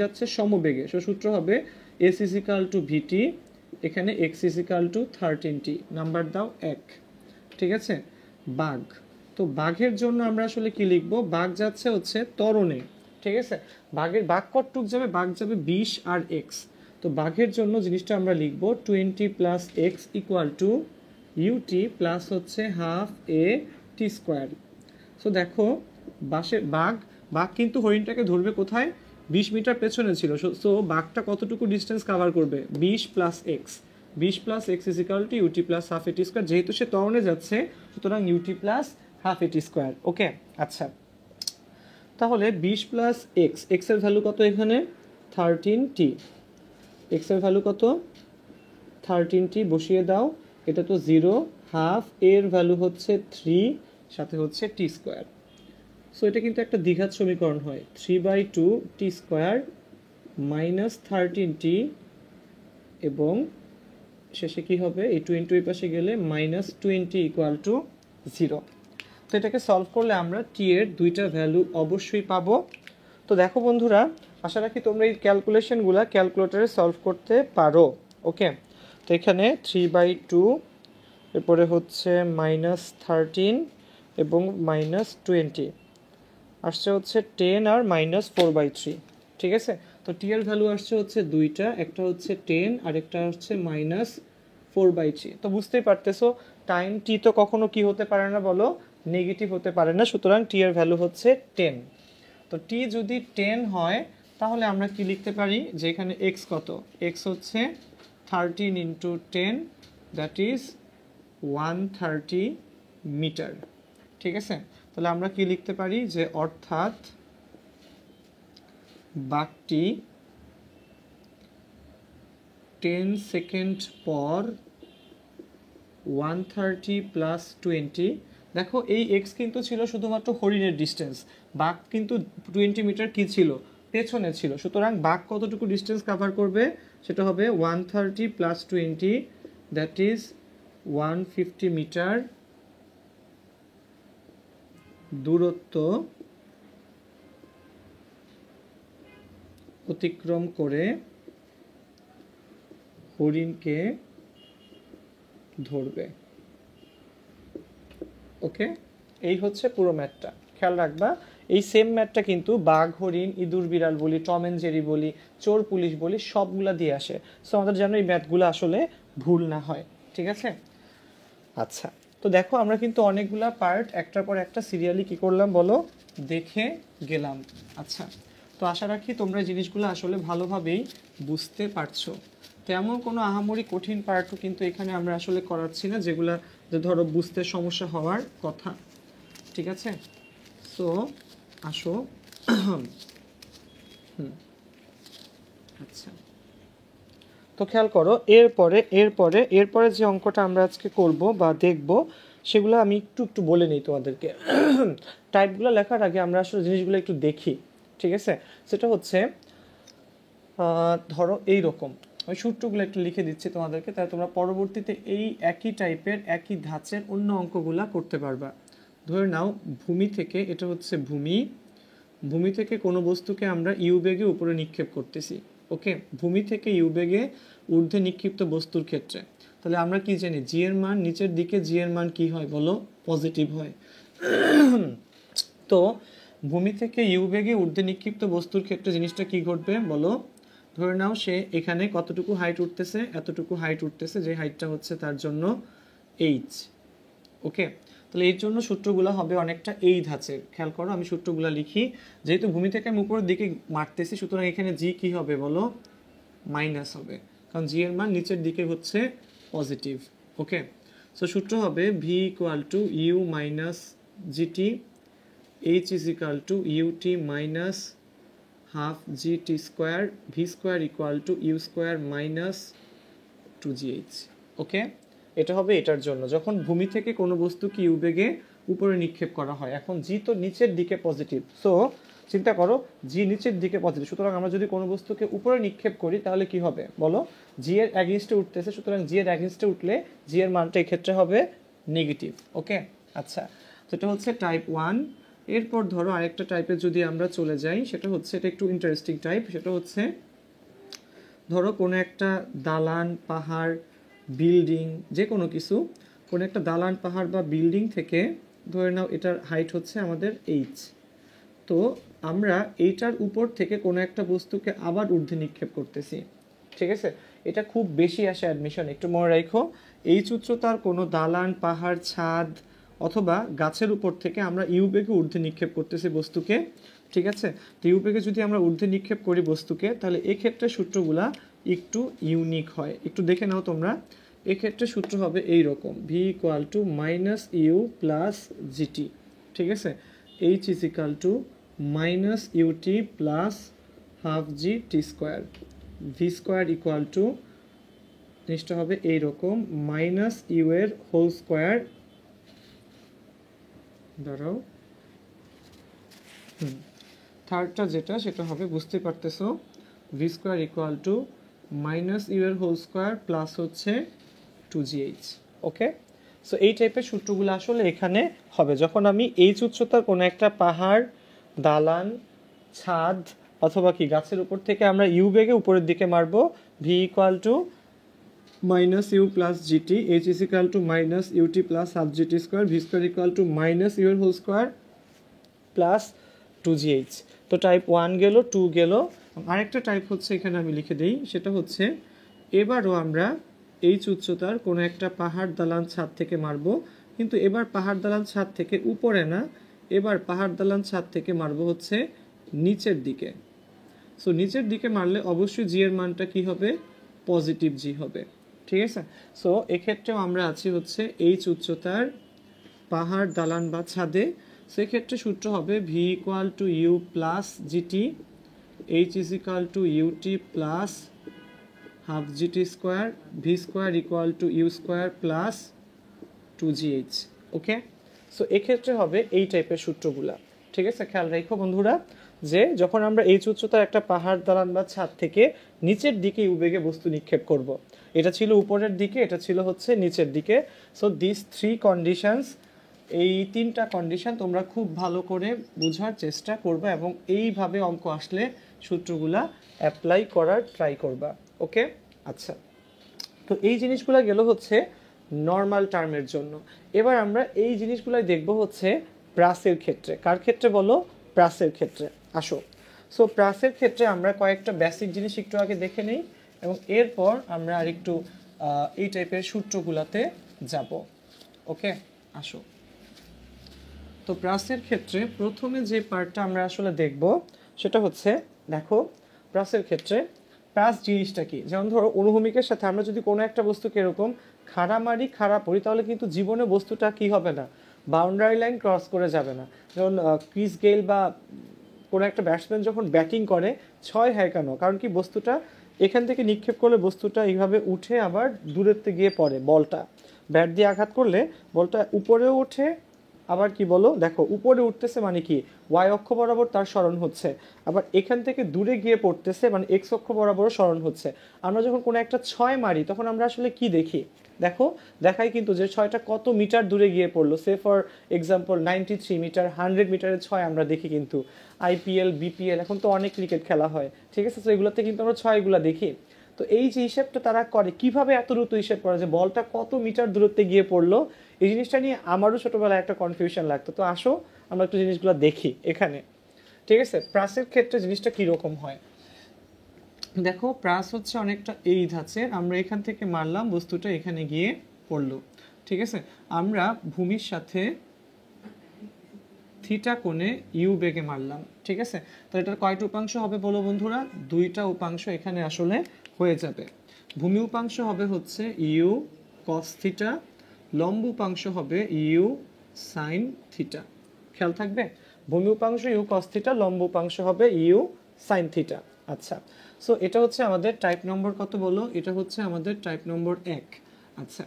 যাচ্ছে সমবেগে। সূত্র হবে এস ইজিক্যাল টু ভিটি, এখানে x is equal two 13t, number দাও 1। ঠিক আছে? বাঘ, তো বাঘের জন্য আমরা আসলে কি লিখবো, বাঘ যাচ্ছে হচ্ছে ত্বরণে। ঠিক আছে? বাঘ কতটুক যাবে, বাঘ যাবে 20 আর এক্স। তো বাঘের জন্য জিনিসটা আমরা লিখব 20 plus x equal to u t plus হচ্ছে half a t square. So দেখো বাঘ বাঘ কিন্তু হরিণটাকে ধরবে কোথায়, 20 মিটার পেছনে ছিল। সো বাঘটা কতটুকু ডিস্টেন্স কাভার করবে, 20 plus x, 20 plus x is equal to u t plus half এটি স্কোয়ার। যেহেতু সে ত্বরণে যাচ্ছে সুতরাং ইউটি প্লাস হাফ এটি স্কোয়ার। ওকে, আচ্ছা তাহলে 20 প্লাস এক্স, এক্সের ভ্যালু কত এখানে 13t, এক্সের ভ্যালু কত 13t বসিয়ে দাও, এটা তো 0, হাফ এর ভ্যালু হচ্ছে 3, সাথে হচ্ছে টি স্কোয়ার। সো এটা কিন্তু একটা দ্বিঘাত সমীকরণ হয়, 3/2 টি স্কোয়ার মাইনাস 13t এবং শেষে কি হবে, এই 20 এই পাশে গেলে -20 ইকুয়াল টু 0। তো এটাকে সলভ করলে আমরা টি এর দুইটা ভ্যালু অবশ্যই পাবো। তো দেখো বন্ধুরা, আশা রাখি তোমরা এই ক্যালকুলেশনগুলো ক্যালকুলেটরে সলভ করতে পারো। ওকে, তো এখানে 3/2, এরপরে হচ্ছে -13 এবং -20, আসছে হচ্ছে 10 আর -4/3। ঠিক আছে, তো টি এর ভ্যালু আসছে হচ্ছে দুইটা, একটা হচ্ছে 10 আর একটা হচ্ছে -4/3। তো বুঝতেই পারতেছো টাইম টি তো কখনো কি হতে পারে না বলো, নেগেটিভ হতে পারে না, সুতরাং টি এর ভ্যালু হচ্ছে 10। তো টি যদি 10 হয় তাহলে আমরা কি লিখতে পারি, যে এখানে এক্স কত, এক্স হচ্ছে 13 ইন্টু 10, দ্যাট ইজ 130 মিটার। ঠিক আছে, তাহলে আমরা কি লিখতে পারি, যে অর্থাৎ বাঘটি 10 সেকেন্ড পর 130 প্লাস 20। দেখো এই এক্স কিন্তু ছিল শুধুমাত্র হরিণের ডিস্টেন্স, বাঘ কিন্তু 20 মিটার কি ছিল, পেছনে ছিল। সুতরাং বাঘ কতটুকু ডিস্টেন্স কাভার করবে, সেটা হবে 130 প্লাস 20, দ্যাট ইজ 150 মিটার দূরত্ব অতিক্রম করে হরিণকে ধরবে। ওকে, এই হচ্ছে পুরো ম্যাথটা, খেয়াল রাখবা এই সেম ম্যাথটা কিন্তু বাঘ, হরিণ, ইঁদুর, বিড়াল বলি, টম এন্ড জেরি বলি, চোর পুলিশ বলি, সবগুলা দিয়ে আসে। সো আমাদের যেন এই ম্যাথগুলো আসলে ভুল না হয়। ঠিক আছে, আচ্ছা তো দেখো আমরা কিন্তু অনেকগুলা পার্ট একটার পর একটা সিরিয়ালি কি করলাম বলো, দেখে গেলাম। আচ্ছা, তো আশা রাখি তোমরা জিনিসগুলো আসলে ভালোভাবেই বুঝতে পারছো। তো এমন কোনো আহামরি কঠিন পার্টও কিন্তু এখানে আমরা আসলে করাচ্ছি না, যেগুলা যে ধরো বুঝতে সমস্যা হওয়ার কথা। ঠিক আছে, সো আসো আচ্ছা তো খেয়াল করো, এরপরে যে অঙ্কটা আমরা আজকে করব বা দেখব সেগুলো আমি একটু একটু বলে নিই তোমাদেরকে। টাইপগুলো লেখার আগে আমরা আসলে জিনিসগুলো একটু দেখি। ঠিক আছে, সেটা হচ্ছে ধরো এই রকম, আমি সূত্রগুলো একটু লিখে দিচ্ছি তোমাদেরকে, তাহলে তোমরা পরবর্তীতে এই একই টাইপের একই ধাঁচের অন্য অঙ্কগুলা করতে পারবা। ধরে নাও ভূমি থেকে, এটা হচ্ছে ভূমি থেকে কোনো বস্তুকে আমরা ইউ বেগে উপরে নিক্ষেপ করতেছি। ওকে, ভূমি থেকে ইউ বেগে ঊর্ধ্বে নিক্ষিপ্ত বস্তুর ক্ষেত্রে তাহলে আমরা কি জানি, জি এর মান নিচের দিকে, জি এর মান কি হয় বলো, পজিটিভ হয়। তো ভূমি থেকে ইউ বেগে ঊর্ধ্বে নিক্ষিপ্ত বস্তুর ক্ষেত্রে জিনিসটা কি ঘটবে বলো, ধরে নাও সে এখানে কতটুকু হাইট উঠতেছে, এতটুকু হাইট উঠতেছে, যে হাইটটা হচ্ছে তার জন্য এইচ। ওকে, তাহলে এর জন্য সূত্রগুলো হবে অনেকটা এই ধাঁচের। খেয়াল করো আমি সূত্রগুলো লিখি, যেহেতু ভূমি থেকে আমি উপরের দিকে মারতেছি সুতরাং এখানে জি কি হবে বলো, মাইনাস হবে, কারণ জি এর মান নিচের দিকে হচ্ছে পজিটিভ। ওকে, সো সূত্র হবে v equal to u minus g t, h is equal to u t minus half g t square, v square equal to u square minus 2gh। Okay, এটা হবে এটার জন্য যখন ভূমি থেকে কোনো বস্তুকে ইউ বেগে উপরে নিক্ষেপ করা হয়। এখন জি তো নিচের দিকে পজিটিভ, সো চিন্তা করো জি নিচের দিকে পজিটিভ, সুতরাং আমরা যদি কোনো বস্তুকে উপরে নিক্ষেপ করি তাহলে কি হবে বলো, জি এর অ্যাগেইনস্টে উঠতেছে, সুতরাং জি এর অ্যাগেইনস্টে উঠলে জি এর মানটা এই ক্ষেত্রে হবে নেগেটিভ। ওকে, আচ্ছা তো এটা হচ্ছে টাইপ 1। এরপর ধরো আরেকটা টাইপের যদি আমরা চলে যাই, সেটা হচ্ছে, এটা একটু ইন্টারেস্টিং টাইপ, সেটা হচ্ছে ধরো কোনো একটা দালান, পাহাড়, বিল্ডিং, যে কোনো কিছু, কোনো একটা দালান, পাহাড় বা বিল্ডিং থেকে ধরে নাও এটার হাইট হচ্ছে আমাদের এইচ। তো আমরা এইটার উপর থেকে কোনো একটা বস্তুকে আবার ঊর্ধ্বে নিক্ষেপ করতেছি। ঠিক আছে, এটা খুব বেশি আসে অ্যাডমিশন, একটু মনে রাখো। এইচ উচ্চতার কোনো দালান, পাহাড়, ছাদ অথবা গাছের উপর থেকে আমরা ইউবেগে ঊর্ধ্বে নিক্ষেপ করতেছি বস্তুকে, ঠিক আছে। তো ইউবেগে যদি আমরা ঊর্ধ্বে নিক্ষেপ করি বস্তুকে, তাহলে এক্ষেত্রে সূত্রগুলা একটু ইউনিক হয়, একটু দেখে নাও তোমরা। এক্ষেত্রে সূত্র হবে এই রকম, v equal to minus u plus g t, ঠিক আছে। H is equal to minus u t plus half g t square, v square equal to জিনিসটা হবে এইরকম, মাইনাস ইউ এর হোল স্কোয়ার, দাঁড়াও, থার্ডটা যেটা সেটা হবে বুঝতে পারতেছো, v square equal to minus u এর হোল স্কোয়ার প্লাস হচ্ছে 2gh। ওকে, সো এই টাইপের সূত্রগুলো আসলে এখানে হবে যখন আমি এইচ উচ্চতার কোনো একটা পাহাড়, দালান, ছাদ অথবা কি গাছের উপর থেকে আমরা ইউ বেগে উপরের দিকে মারবো, v equal to minus u plus g t, h is equal to minus u t plus half g t square, v square equal to minus u এর হোল স্কোয়ার প্লাস 2gh। তো টাইপ 1 গেল, 2 গেল, আরেকটা টাইপ হচ্ছে এখানে আমি লিখে দিই, সেটা হচ্ছে এবারও আমরা এইচ উচ্চতার কোনো একটা পাহাড়, দালান, ছাদ থেকে মারবো, কিন্তু এবার পাহাড়, দালান, ছাদ থেকে উপরে না, এবার পাহাড়, দালান, ছাদ থেকে মারবো হচ্ছে নিচের দিকে। সো নিচের দিকে মারলে অবশ্যই জি এর মানটা কি হবে, পজিটিভ জি হবে, ঠিক আছে। সো এক্ষেত্রেও আমরা আছি হচ্ছে এইচ উচ্চতার পাহাড়, দালান বা ছাদে, সেক্ষেত্রে সূত্র হবে v equal to u plus g t, h is equal to u t plus half g t square, v square equal to u square plus 2gh। Okay, so এক্ষেত্রে হবে এই টাইপের সূত্রগুলা, ঠিক আছে। খেয়াল রাখো বন্ধুরা, যে যখন আমরা এইচ উচ্চতার একটা পাহাড়, দালান বা ছাদ থেকে নিচের দিকে ইউবেগে বস্তু নিক্ষেপ করব, এটা ছিল উপরের দিকে, এটা ছিল হচ্ছে নিচের দিকে। সো দিস থ্রি কন্ডিশনস, এই তিনটা কন্ডিশন তোমরা খুব ভালো করে বোঝার চেষ্টা করবা এবং এইভাবে অঙ্ক আসলে সূত্রগুলা অ্যাপ্লাই করার ট্রাই করবা। ওকে, আচ্ছা, তো এই জিনিসগুলো গেল হচ্ছে নর্মাল টার্মের জন্য। এবার আমরা এই জিনিসগুলাই দেখব হচ্ছে প্রাসের ক্ষেত্রে। কার ক্ষেত্রে বলো? প্রাসের ক্ষেত্রে। আসো, সো প্রাসের ক্ষেত্রে আমরা কয়েকটা বেসিক জিনিস একটু আগে দেখে নেই এবং এরপর আমরা আরেকটু এই টাইপের সূত্রগুলাতে যাব। ওকে, আসো। তো প্রাসের ক্ষেত্রে প্রথমে যে পার্টটা আমরা আসলে দেখব সেটা হচ্ছে, দেখো প্রাসের ক্ষেত্রে প্রাস জিনিসটা কি। যেমন ধরো অনুভূমিকের সাথে আমরা যদি কোনো একটা বস্তুকে এরকম খাড়া মারি, খাড়া পড়ি, তাহলে কিন্তু জীবনে বস্তুটা কি হবে না, বাউন্ডারি লাইন ক্রস করে যাবে না। যেমন ক্রিস গেইল বা কোনো একটা ব্যাটসম্যান যখন ব্যাটিং করে 6 হয় কেন? কারণ কি বস্তুটা এখান থেকে নিক্ষেপ করলে বস্তুটা এইভাবে উঠে আবার দূরেতে গিয়ে পড়ে, বলটা ব্যাট দিয়ে আঘাত করলে বলটা উপরেও ওঠে, আবার কি বলো, দেখো উপরে উঠতেছে মানে কি ওয়াই অক্ষ বরাবর তার স্মরণ হচ্ছে, আবার এখান থেকে দূরে গিয়ে পড়তেছে মানে এক্স অক্ষ বরাবরও স্মরণ হচ্ছে। আমরা যখন কোনো একটা 6 মারি তখন আমরা আসলে কি দেখি, দেখো দেখাই কিন্তু যে 6টা কত মিটার দূরে গিয়ে পড়লো। সে ফর এক্সাম্পল 93 মিটার, 100 মিটারের 6 আমরা দেখি কিন্তু আইপিএল, বিপিএল, এখন তো অনেক ক্রিকেট খেলা হয়, ঠিক আছে। তো এগুলোতে কিন্তু আমরা 6গুলা দেখি। তো এই যে হিসেবটা তারা করে, কিভাবে এত দ্রুত হিসেব করে যে বলটা কত মিটার দূরত্বে গিয়ে পড়লো, এই জিনিসটা নিয়ে আমারও ছোটোবেলায় একটা কনফিউশন লাগতো। তো আসো আমরা একটু জিনিসগুলো দেখি এখানে, ঠিক আছে। প্রাসের ক্ষেত্রে জিনিসটা কীরকম হয় দেখো, প্রাস হচ্ছে অনেকটা এই ধাঁচের, আমরা এখান থেকে মারলাম, বস্তুটা এখানে গিয়ে পড়লো, ঠিক আছে। আমরা ভূমির সাথে থিটা কোণে ইউ বেগে মারলাম, ঠিক আছে। তো এটার কয়টা উপাংশ হবে বলো বন্ধুরা? 2টা উপাংশ এখানে আসলে হয়ে যাবে। ভূমি উপাংশ হবে হচ্ছে ইউ কস থিটা, লম্ব উপাংশ হবে ইউ সাইন থিটা। খেয়াল থাকবে, ভূমি উপাংশ ইউ কস থিটা, লম্ব উপাংশ হবে ইউ সাইন থিটা। আচ্ছা, সো এটা হচ্ছে আমাদের টাইপ নম্বর কত বলো? এটা হচ্ছে আমাদের টাইপ নম্বর 1। আচ্ছা,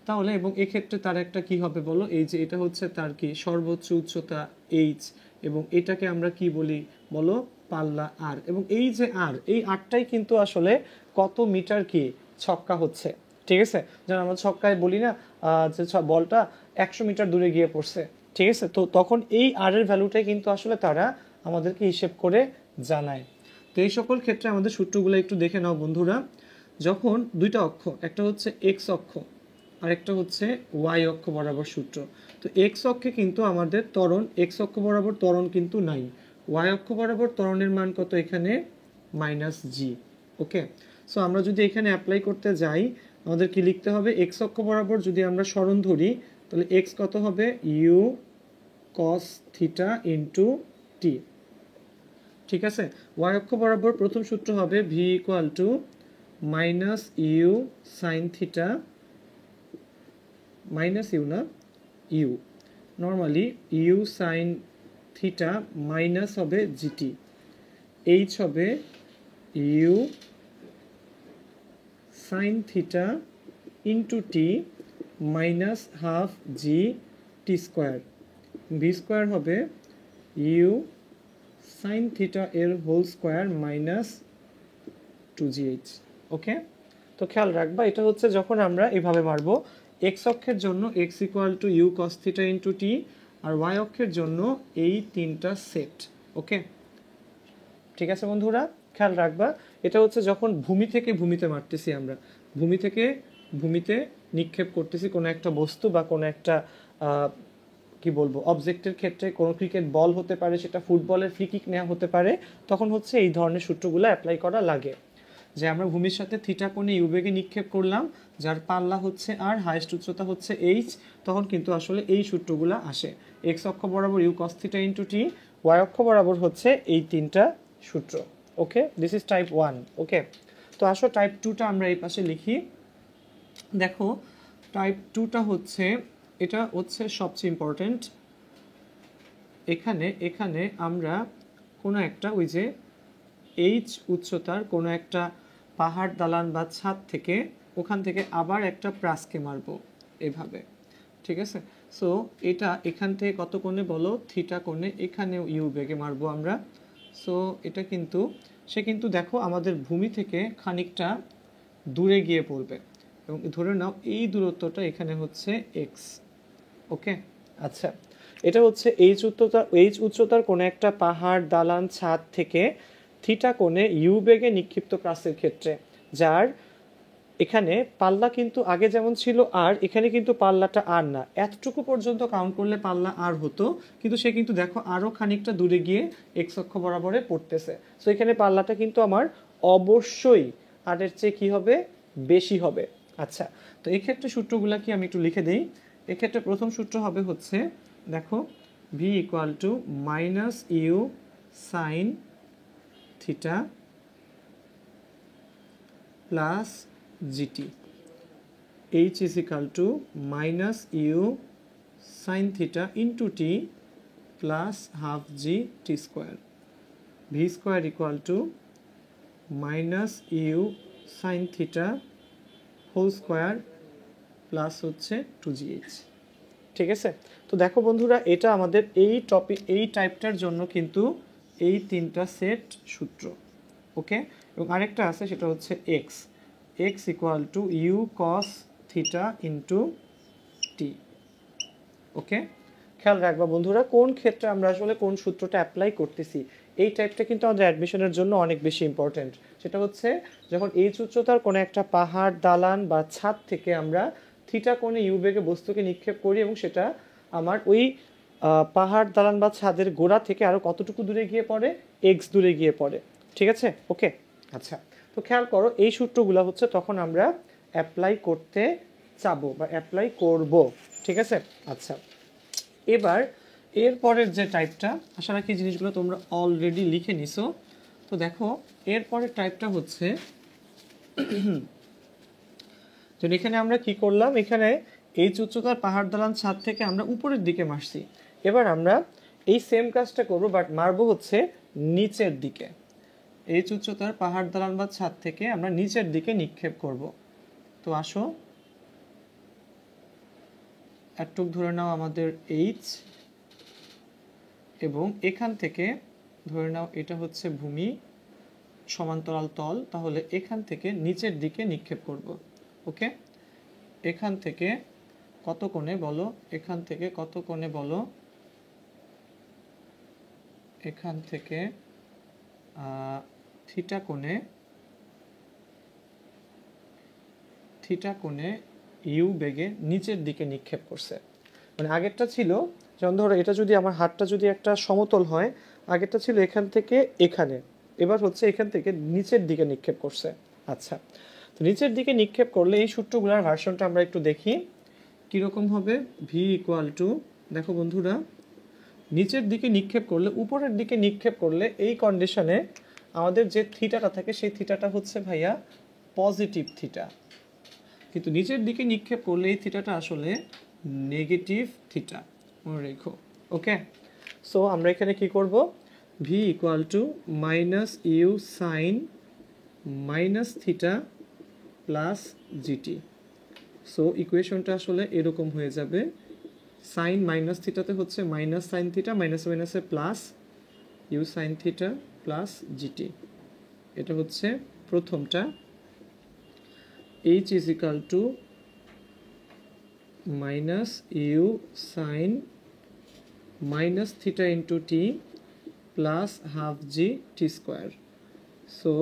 তাহলে এবং এক্ষেত্রে তার একটা কি হবে বলো? এই যে এটা হচ্ছে তার কি সর্বোচ্চ উচ্চতা এইচ, এবং এটাকে আমরা কি বলি বলো? পাল্লা আর। এবং এই যে আর, এই আরটাই কিন্তু আসলে কত মিটার কি ছক্কা হচ্ছে, ঠিক আছে। যেমন আমরা ছক্কায় বলি না যে বলটা 100 মিটার দূরে গিয়ে পড়ছে, ঠিক আছে। তো তখন এই আর এর ভ্যালুটাই কিন্তু আসলে তারা আমাদেরকে হিসেব করে জানায়। তো এই সকল ক্ষেত্রে আমাদের সূত্রগুলো একটু দেখে নাও বন্ধুরা। যখন দুইটা অক্ষ, একটা হচ্ছে এক্স অক্ষ আর একটা হচ্ছে ওয়াই অক্ষ বরাবর সূত্র। তো এক্স অক্ষে কিন্তু আমাদের ত্বরণ, এক্স অক্ষ বরাবর ত্বরণ কিন্তু নাই, ওয়াই অক্ষ বরাবর ত্বরণের মান কত এখানে? -g। ওকে, সো আমরা যদি এখানে অ্যাপ্লাই করতে যাই আমাদের কি লিখতে হবে, এক্স অক্ষ বরাবর যদি আমরা সরণ ধরি তাহলে এক্স কত হবে, u cos theta into t. ঠিক আছে, ওয়াই অক্ষ বরাবর প্রথম সূত্র হবে v equal to minus u sine theta, minus u না u, normally u sine theta minus হবে জিটি, এইচ হবে u sine theta into t minus half g t square, v square হবে ইউ সাইন থিটা এর whole square minus 2gh। Okay, তো খেয়াল রাখবা এটা হচ্ছে যখন আমরা এভাবে মারবো এক্স অক্ষের জন্য x equal to u cos theta into t, আর ওয়াই অক্ষের জন্য এই তিনটা সেট। ওকে, ঠিক আছে বন্ধুরা, খেয়াল রাখবা এটা হচ্ছে যখন ভূমি থেকে ভূমিতে মারতেছি, আমরা ভূমি থেকে ভূমিতে নিক্ষেপ করতেছি কোনো একটা বস্তু বা কোনো একটা কি বলবো অবজেক্টের ক্ষেত্রে, কোনো ক্রিকেট বল হতে পারে, সেটা ফুটবলের ফ্রি কিক নেওয়া হতে পারে, তখন হচ্ছে এই ধরনের সূত্রগুলো অ্যাপ্লাই করা লাগে। যে আমরা ভূমির সাথে থিটা কোণে ইউ বেগে নিক্ষেপ করলাম, যার পাল্লা হচ্ছে আর, হাইয়েস্ট উচ্চতা হচ্ছে এইচ, তখন কিন্তু আসলে এই সূত্রগুলো আসে। এক্স অক্ষ বরাবর u cos theta into t, y অক্ষ বরাবর হচ্ছে এই তিনটা সূত্র। Okay, this is type 1। Okay, তো আসো টাইপ 2টা আমরা এই পাশে লিখি। দেখো টাইপ 2টা হচ্ছে, এটা হচ্ছে সবচেয়ে ইম্পর্টেন্ট। এখানে আমরা কোনো একটা ওই যে এইচ উচ্চতার কোনো একটা পাহাড় দালান বা ছাদ থেকে, ওখান থেকে আবার একটা প্রাসকে মারবো এভাবে। ঠিক আছে, সো এটা এখান থেকে কত কোণে বলো, থিটা কোণে, এখানেও ইউ বেগে মারবো আমরা। সো এটা কিন্তু সে কিন্তু দেখো আমাদের ভূমি থেকে খানিকটা দূরে গিয়ে পড়বে, এবং ধরে নাও এই দূরত্বটা এখানে হচ্ছে এক্স। ওকে, আচ্ছা, এটা হচ্ছে এইচ উচ্চতার কোনো একটা পাহাড় দালান ছাদ থেকে থিটা কোণে ইউ বেগে নিক্ষিপ্ত প্রাসের ক্ষেত্রে, যার এখানে পাল্লা কিন্তু আগে যেমন ছিল আর, এখানে কিন্তু পাল্লাটা আর না, এতটুকু পর্যন্ত কাউন্ট করলে পাল্লা আর হতো, কিন্তু সে কিন্তু দেখো আরও খানিকটা দূরে গিয়ে এক্স অক্ষ বরাবরে পড়তেছে। সো এখানে পাল্লাটা কিন্তু আমার অবশ্যই আর এর চেয়ে কী হবে, বেশি হবে। আচ্ছা, তো এক্ষেত্রে সূত্রগুলো কি আমি একটু লিখে দিই। এক্ষেত্রে প্রথম সূত্র হবে হচ্ছে, দেখো v equal to minus u sine theta plus g t, h is equal to minus u sine theta into t plus half g t square, v square equal to minus u sine theta whole square plus হচ্ছে 2gh। ঠিক আছে, তো দেখো বন্ধুরা এটা আমাদের এই টাইপটার জন্য কিন্তু এই তিনটা সেট সূত্র। ওকে, এবং আরেকটা আছে সেটা হচ্ছে x equal to u cos theta into t. Okay, খেয়াল রাখবা বন্ধুরা কোন ক্ষেত্রে আমরা আসলে কোন সূত্রটা অ্যাপ্লাই করতেছি। এই টাইপটা কিন্তু আমাদের অ্যাডমিশনের জন্য অনেক বেশি ইম্পর্টেন্ট। সেটা হচ্ছে যখন এইচ উচ্চতার কোনো একটা পাহাড় দালান বা ছাদ থেকে আমরা থিটা কোণে ইউ বেগে বস্তুকে নিক্ষেপ করি, এবং সেটা আমার ওই পাহাড় দালান বা ছাদের গোড়া থেকে আরও কতটুকু দূরে গিয়ে পড়ে, এক্স দূরে গিয়ে পড়ে। ঠিক আছে, ওকে, আচ্ছা, তো খেয়াল করো এই সূত্রগুলো হচ্ছে তখন আমরা অ্যাপ্লাই করতে চাবো বা অ্যাপ্লাই করব। ঠিক আছে, আচ্ছা, এবার এরপরের যে টাইপটা, আশা রাখি জিনিসগুলো তোমরা অলরেডি লিখে নিছো। তো দেখো এরপরের টাইপটা হচ্ছে তো এখানে আমরা কি করলাম, এখানে এই উচ্চতার পাহাড় দালান ছাদ থেকে আমরা উপরের দিকে মারছি। এবার আমরা এই সেম কাজটা করব, বাট মারবো হচ্ছে নিচের দিকে। এই উচ্চতার পাহাড় দালান বা ছাদ থেকে আমরা নিচের দিকে নিক্ষেপ করব। তো আসো একটু ধরে নাও আমাদের এইচ, এবং এখান থেকে ধরে নাও এটা হচ্ছে ভূমি, সমান্তরাল তল, তাহলে এখান থেকে নিচের দিকে নিক্ষেপ করব। ওকে, এখান থেকে কত কোণে বলো, এখান থেকে কত কোণে বলো, এখান থেকে থিটা কোণে ইউ বেগে নিচের দিকে নিক্ষেপ করছে। মানে আগেরটা ছিল যেমন ধরো এটা যদি আমার হাতটা যদি একটা সমতল হয়, আগেরটা ছিল এখান থেকে এখানে, এবার হচ্ছে এখান থেকে নিচের দিকে নিক্ষেপ করছে। আচ্ছা, তো নিচের দিকে নিক্ষেপ করলে এই সূত্রগুলোর ভার্সনটা আমরা একটু দেখি কীরকম হবে। ভি ইকুয়াল টু, দেখো বন্ধুরা, নিচের দিকে নিক্ষেপ করলে, উপরের দিকে নিক্ষেপ করলে এই কন্ডিশনে আমাদের যে থিটাটা থাকে সেই থিটাটা হচ্ছে ভাইয়া পজিটিভ থিটা, কিন্তু নিচের দিকে নিক্ষেপ করলে এই থিটাটা আসলে নেগেটিভ থিটা, মনে রেখো। ওকে, সো আমরা এখানে কি করব, v equal to minus u sine minus theta plus g t. So ইকুয়েশনটা আসলে এরকম হয়ে যাবে, সাইন মাইনাস থিটাতে হচ্ছে মাইনাস সাইন থিটা, মাইনাস মাইনাসে plus u sine theta plus g t. এটা হচ্ছে প্রথমটা। H is equal to minus u sine minus theta into t plus half g t square. So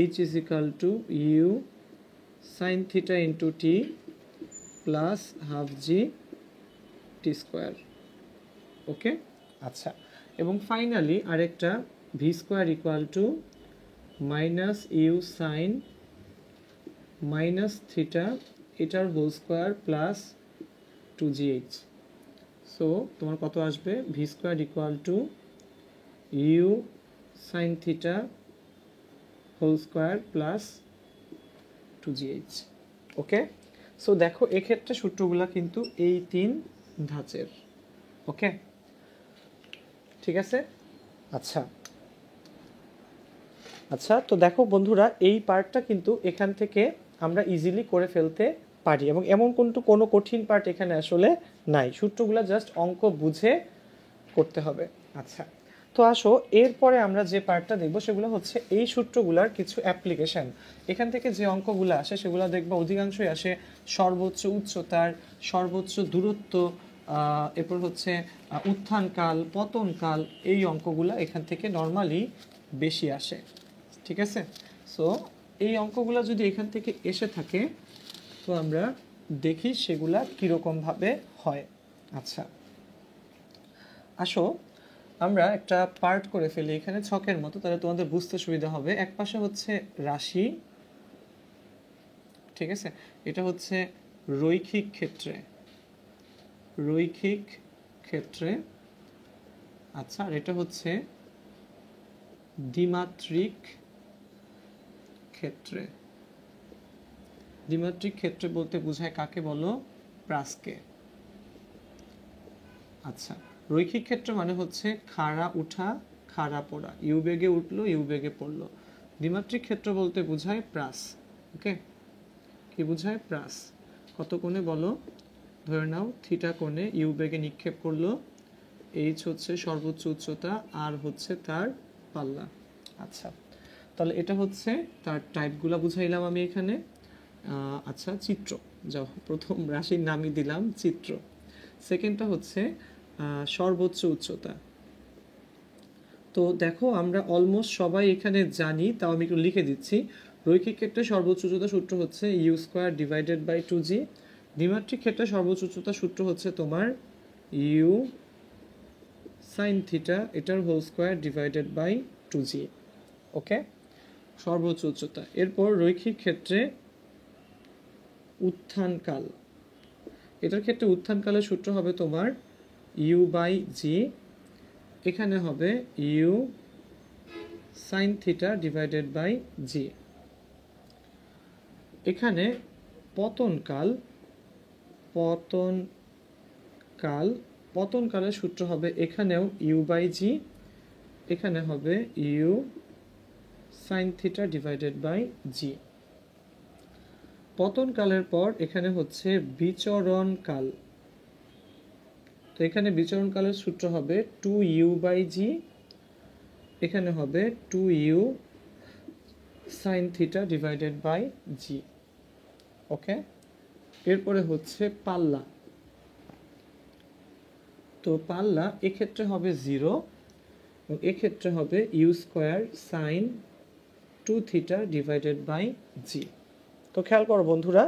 h is equal to u sine theta into t plus half g t square. Okay, আচ্ছা, এবং finally আরেকটা v square equal to minus u sine minus theta এটার whole square plus two g h. So তোমার কত আসবে, v square equal to u sine theta whole square plus two g h. Okay, so দেখো এক্ষেত্রে সূত্রগুলো কিন্তু এই 3 ধাঁচের। ওকে, ঠিক আছে। আচ্ছা আচ্ছা, তো দেখো বন্ধুরা, এই পার্টটা কিন্তু এখান থেকে আমরা ইজিলি করে ফেলতে পারি, এবং এমন কিন্তু কোনো কঠিন পার্ট এখানে আসলে নাই, সূত্রগুলো জাস্ট অঙ্ক বুঝে করতে হবে। আচ্ছা, তো আসো এরপরে আমরা যে পার্টটা দেখব সেগুলো হচ্ছে এই সূত্রগুলোর কিছু অ্যাপ্লিকেশন। এখান থেকে যে অঙ্কগুলো আসে সেগুলো দেখবো অধিকাংশই আসে সর্বোচ্চ উচ্চতার, সর্বোচ্চ দূরত্ব, এরপর হচ্ছে উত্থানকাল, পতনকাল, এই অঙ্কগুলো এখান থেকে নর্মালি বেশি আসে। ঠিক আছে, সো এই অঙ্কগুলো যদি এখান থেকে এসে থাকে তো আমরা দেখি সেগুলা কীরকমভাবে হয়। আচ্ছা, আসো আমরা একটা পার্ট করে ফেলি এখানে ছকের মতো, তাহলে তোমাদের বুঝতে সুবিধা হবে। এক পাশে হচ্ছে রাশি, ঠিক আছে, এটা হচ্ছে রৈখিক ক্ষেত্রে, রৈখিক ক্ষেত্রে। আচ্ছা, আর এটা হচ্ছে দ্বিমাত্রিক ক্ষেত্রে। দ্বিমাত্রিক ক্ষেত্রে বলতে বোঝায় কাকে বলো, প্রাসকে। আচ্ছা, রৈখিক ক্ষেত্র মানে হচ্ছে খাড়া উঠা খাড়া পড়া, ইউ বেগে উঠলো ইউ বেগে পড়লো। দ্বিমাত্রিক ক্ষেত্র বলতে বোঝায় প্রাস। ওকে, কি বোঝায়, প্রাস। কত কোণে বলো, ধরে নাও থিটা কোণে ইউ বেগে নিক্ষেপ করলো, এইচ হচ্ছে সর্বোচ্চ উচ্চতা, আর হচ্ছে তার পাল্লা। আচ্ছা, তাহলে এটা হচ্ছে তার টাইপগুলো বুঝাইলাম আমি এখানে। আচ্ছা, চিত্র, যাও প্রথম রাশির নামই দিলাম চিত্র। সেকেন্ডটা হচ্ছে সর্বোচ্চ উচ্চতা। তো দেখো আমরা অলমোস্ট সবাই এখানে জানি, তাও আমি একটু লিখে দিচ্ছি। রৈখিক ক্ষেত্রে সর্বোচ্চ উচ্চতা সূত্র হচ্ছে you square divided by 2g। দ্বিমাত্রিক ক্ষেত্রে সর্বোচ্চ উচ্চতা সূত্র হচ্ছে তোমার ইউ সাইন থিটা এটার whole square divided by 2g। Okay, সর্বোচ্চ উচ্চতা। এরপর রৈখিক ক্ষেত্রে উত্থানকাল, এটার ক্ষেত্রে উত্থানকালের সূত্র হবে তোমার ইউ বাই জি, এখানে হবে u sine theta divided by g. এখানে পতনকাল, পতনকালের সূত্র হবে এখানেও ইউ বাই জি, এখানে হবে u sine theta divided by g. পতনকালের পর এখানে হচ্ছে বিচরণকাল, তো এখানে বিচরণকালের সূত্র হবে 2u বাই জি, এখানে হবে 2u sine theta divided by g. Okay, এরপরে হচ্ছে পাল্লা। তো পাল্লা এক্ষেত্রে হবে 0 এবং এক্ষেত্রে হবে u square sine 2 theta divided by g. তো খেয়াল করো বন্ধুরা,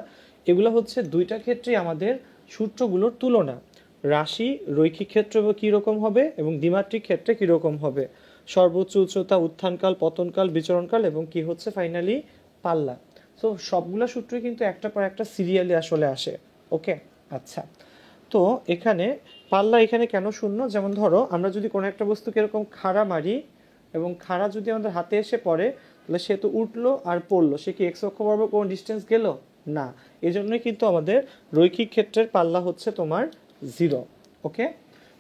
এগুলো হচ্ছে দুইটা ক্ষেত্রে আমাদের সূত্রগুলোর তুলনা। রাশি রৈখিক ক্ষেত্রে কীরকম হবে এবং দ্বিমাত্রিক ক্ষেত্রে কীরকম হবে, সর্বোচ্চ উচ্চতা, উত্থানকাল, পতনকাল, বিচরণকাল, এবং কি হচ্ছে ফাইনালি পাল্লা। সো সবগুলো সূত্রই কিন্তু একটা পর একটা সিরিয়ালে আসলে আসে। ওকে, আচ্ছা। তো এখানে পাল্লা এখানে কেন শূন্য, যেমন ধরো আমরা যদি কোনো একটা বস্তুকে এরকম খাড়া মারি এবং খাড়া যদি আমাদের হাতে এসে পড়ে, তাহলে সে তো উঠলো আর পড়লো, সে কি এক্স অক্ষ বরাবর কোনো ডিস্টেন্স গেল না। এই জন্যই কিন্তু আমাদের রৈখিক ক্ষেত্রের পাল্লা হচ্ছে তোমার 0। ওকে,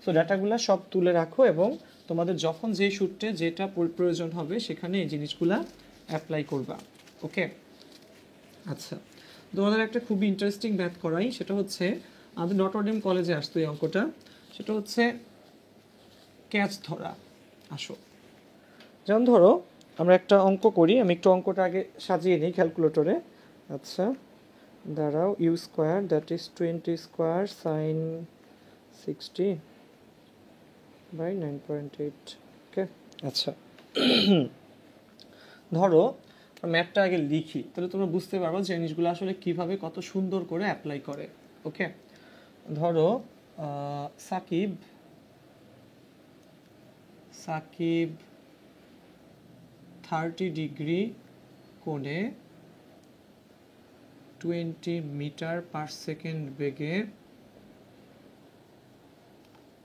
সো ডাটাগুলো সব তুলে রাখো এবং তোমাদের যখন যেই সূত্রে যেটা প্রয়োজন হবে সেখানে এই জিনিসগুলা অ্যাপ্লাই করবা। ওকে, আচ্ছা। তোমাদের একটা খুবই ইন্টারেস্টিং ম্যাথ করাই, সেটা হচ্ছে আমাদের নটরডেম কলেজে আসতো এই অঙ্কটা। সেটা হচ্ছে ক্যাচ ধরা। আসো, যেমন ধরো আমরা একটা অঙ্ক করি, আমি একটু অঙ্কটা আগে সাজিয়ে নিই ক্যালকুলেটরে। আচ্ছা, দাঁড়াও, u square that is 20 square sine 60 by 9.8। Okay, আচ্ছা। ধরো ম্যাথটা আগে লিখি, তাহলে তোমরা বুঝতে পারবো যে জিনিসগুলো আসলে কিভাবে কত সুন্দর করে অ্যাপ্লাই করে। ওকে, ধরো সাকিব 30 ডিগ্রি কোণে 20 মিটার পার সেকেন্ড বেগে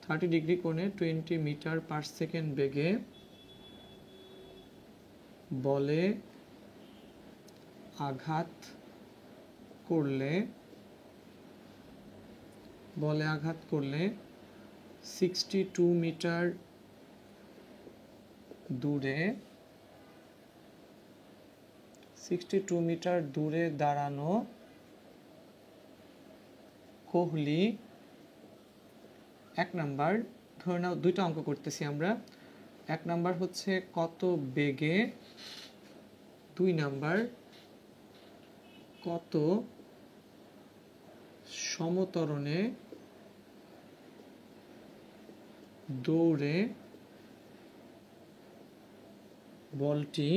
30 ডিগ্রি কোণে 20 মিটার পার সেকেন্ড বেগে বলে আঘাত করলে 62 মিটার দূরে 62 মিটার দূরে দাঁড়ানো কোহলি, এক নাম্বার ধরে নাও, দুইটা অঙ্ক করতেছি আমরা, এক নাম্বার হচ্ছে কত বেগে, দুই নাম্বার কত সমতরণে দৌড়ে বলটি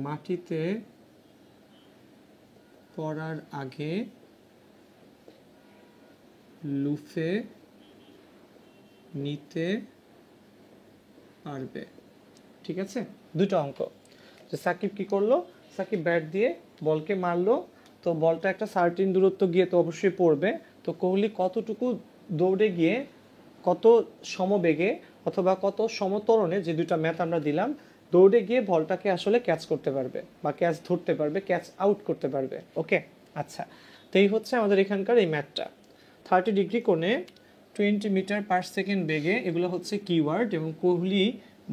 মাটিতে পড়ার আগে লুফে নিতে পারবে। ঠিক আছে, দুটো অঙ্ক। যে সাকিব কি করলো, সাকিব ব্যাট দিয়ে বলকে মারলো, তো বলটা একটা সার্টিন দূরত্ব গিয়ে তো অবশ্যই পড়বে। তো কোহলি কতটুকু দৌড়ে গিয়ে কত সমবেগে অথবা কত সমতরণে, যে দুইটা ম্যাথ আমরা দিলাম, দৌড়ে গিয়ে বলটাকে আসলে ক্যাচ করতে পারবে বা ক্যাচ ধরতে পারবে, ক্যাচ আউট করতে পারবে। ওকে, আচ্ছা। তো এই হচ্ছে আমাদের এখানকার এই ম্যাথটা। 30 ডিগ্রি কোণে 20 মিটার পার সেকেন্ড বেগে, এগুলো হচ্ছে কিওয়ার্ড, এবং কোহলি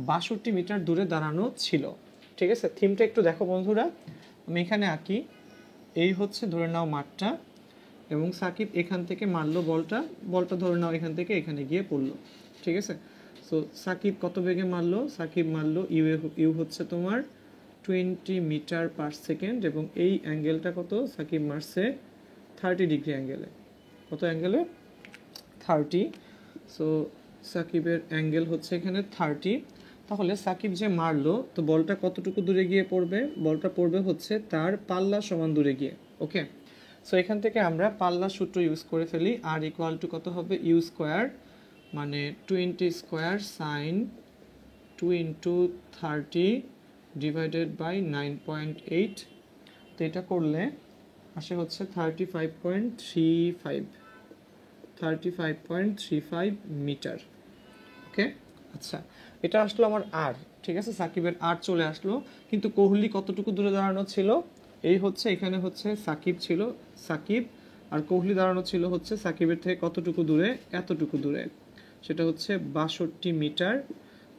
62 মিটার দূরে দাঁড়ানো ছিল। ঠিক আছে, থিমটা একটু দেখো বন্ধুরা, আমি এখানে আঁকি। এই হচ্ছে ধরে নাও মাঠটা, এবং সাকিব এখান থেকে মারলো বলটা ধরে নাও এখান থেকে এখানে গিয়ে পড়লো। ঠিক আছে, সো সাকিব কত বেগে মারলো, সাকিব মারলো ইউ হচ্ছে তোমার 20 মিটার পার সেকেন্ড, এবং এই অ্যাঙ্গেলটা কত, সাকিব মারছে 30 ডিগ্রি অ্যাঙ্গেলে। কত অ্যাঙ্গেলে, 30। সো সাকিবের অ্যাঙ্গেল হচ্ছে এখানে 30। তাহলে সাকিব যে মারলো, তো বলটা কতটুকু দূরে গিয়ে পড়বে, বলটা পড়বে হচ্ছে তার পাল্লা সমান দূরে গিয়ে। ওকে, সো এখান থেকে আমরা পাল্লা সূত্র ইউজ করে ফেলি, আর ইকুয়াল টু কত হবে, ইউ স্কোয়ার মানে 20 square sine 2 into 30 divided by 9.8। তো এটা করলে আসে হচ্ছে 35.35 মিটার। ওকে, আচ্ছা। এটা আসলো আমার আর, ঠিক আছে, সাকিবের আর চলে আসলো, কিন্তু কোহলি কতটুকু দূরে দাঁড়ানো ছিল, এই হচ্ছে এখানে হচ্ছে সাকিব ছিল, সাকিব আর কোহলি দাঁড়ানো ছিল হচ্ছে সাকিবের থেকে কতটুকু দূরে, এতটুকু দূরে, সেটা হচ্ছে 62 মিটার।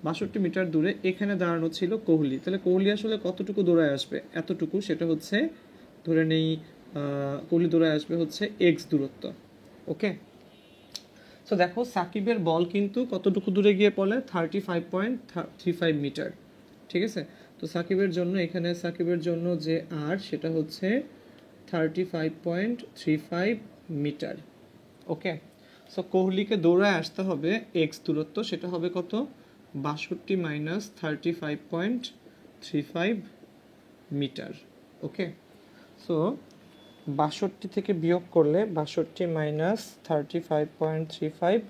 62 মিটার দূরে এখানে দাঁড়ানো ছিল কোহলি, তাহলে কোহলি আসলে কতটুকু দৌড়ায় আসবে, এতটুকু, সেটা হচ্ছে ধরে নেই কোহলি দৌড়ায় আসবে হচ্ছে এক্স দূরত্ব। ওকে, সো দেখো সাকিবের বল কিন্তু কতটুকু দূরে গিয়ে পড়ে, 35.35 মিটার। ঠিক আছে, তো সাকিবের জন্য এখানে সাকিবের জন্য যে আর, সেটা হচ্ছে 35.35 মিটার। ওকে, সো কোহলিকে দৌড়ায় আসতে হবে এক্স দূরত্ব, সেটা হবে কত, 62 মাইনাস 35.35 মিটার। ওকে, সো 62 থেকে বিয়োগ করলে 62 মাইনাস 35.35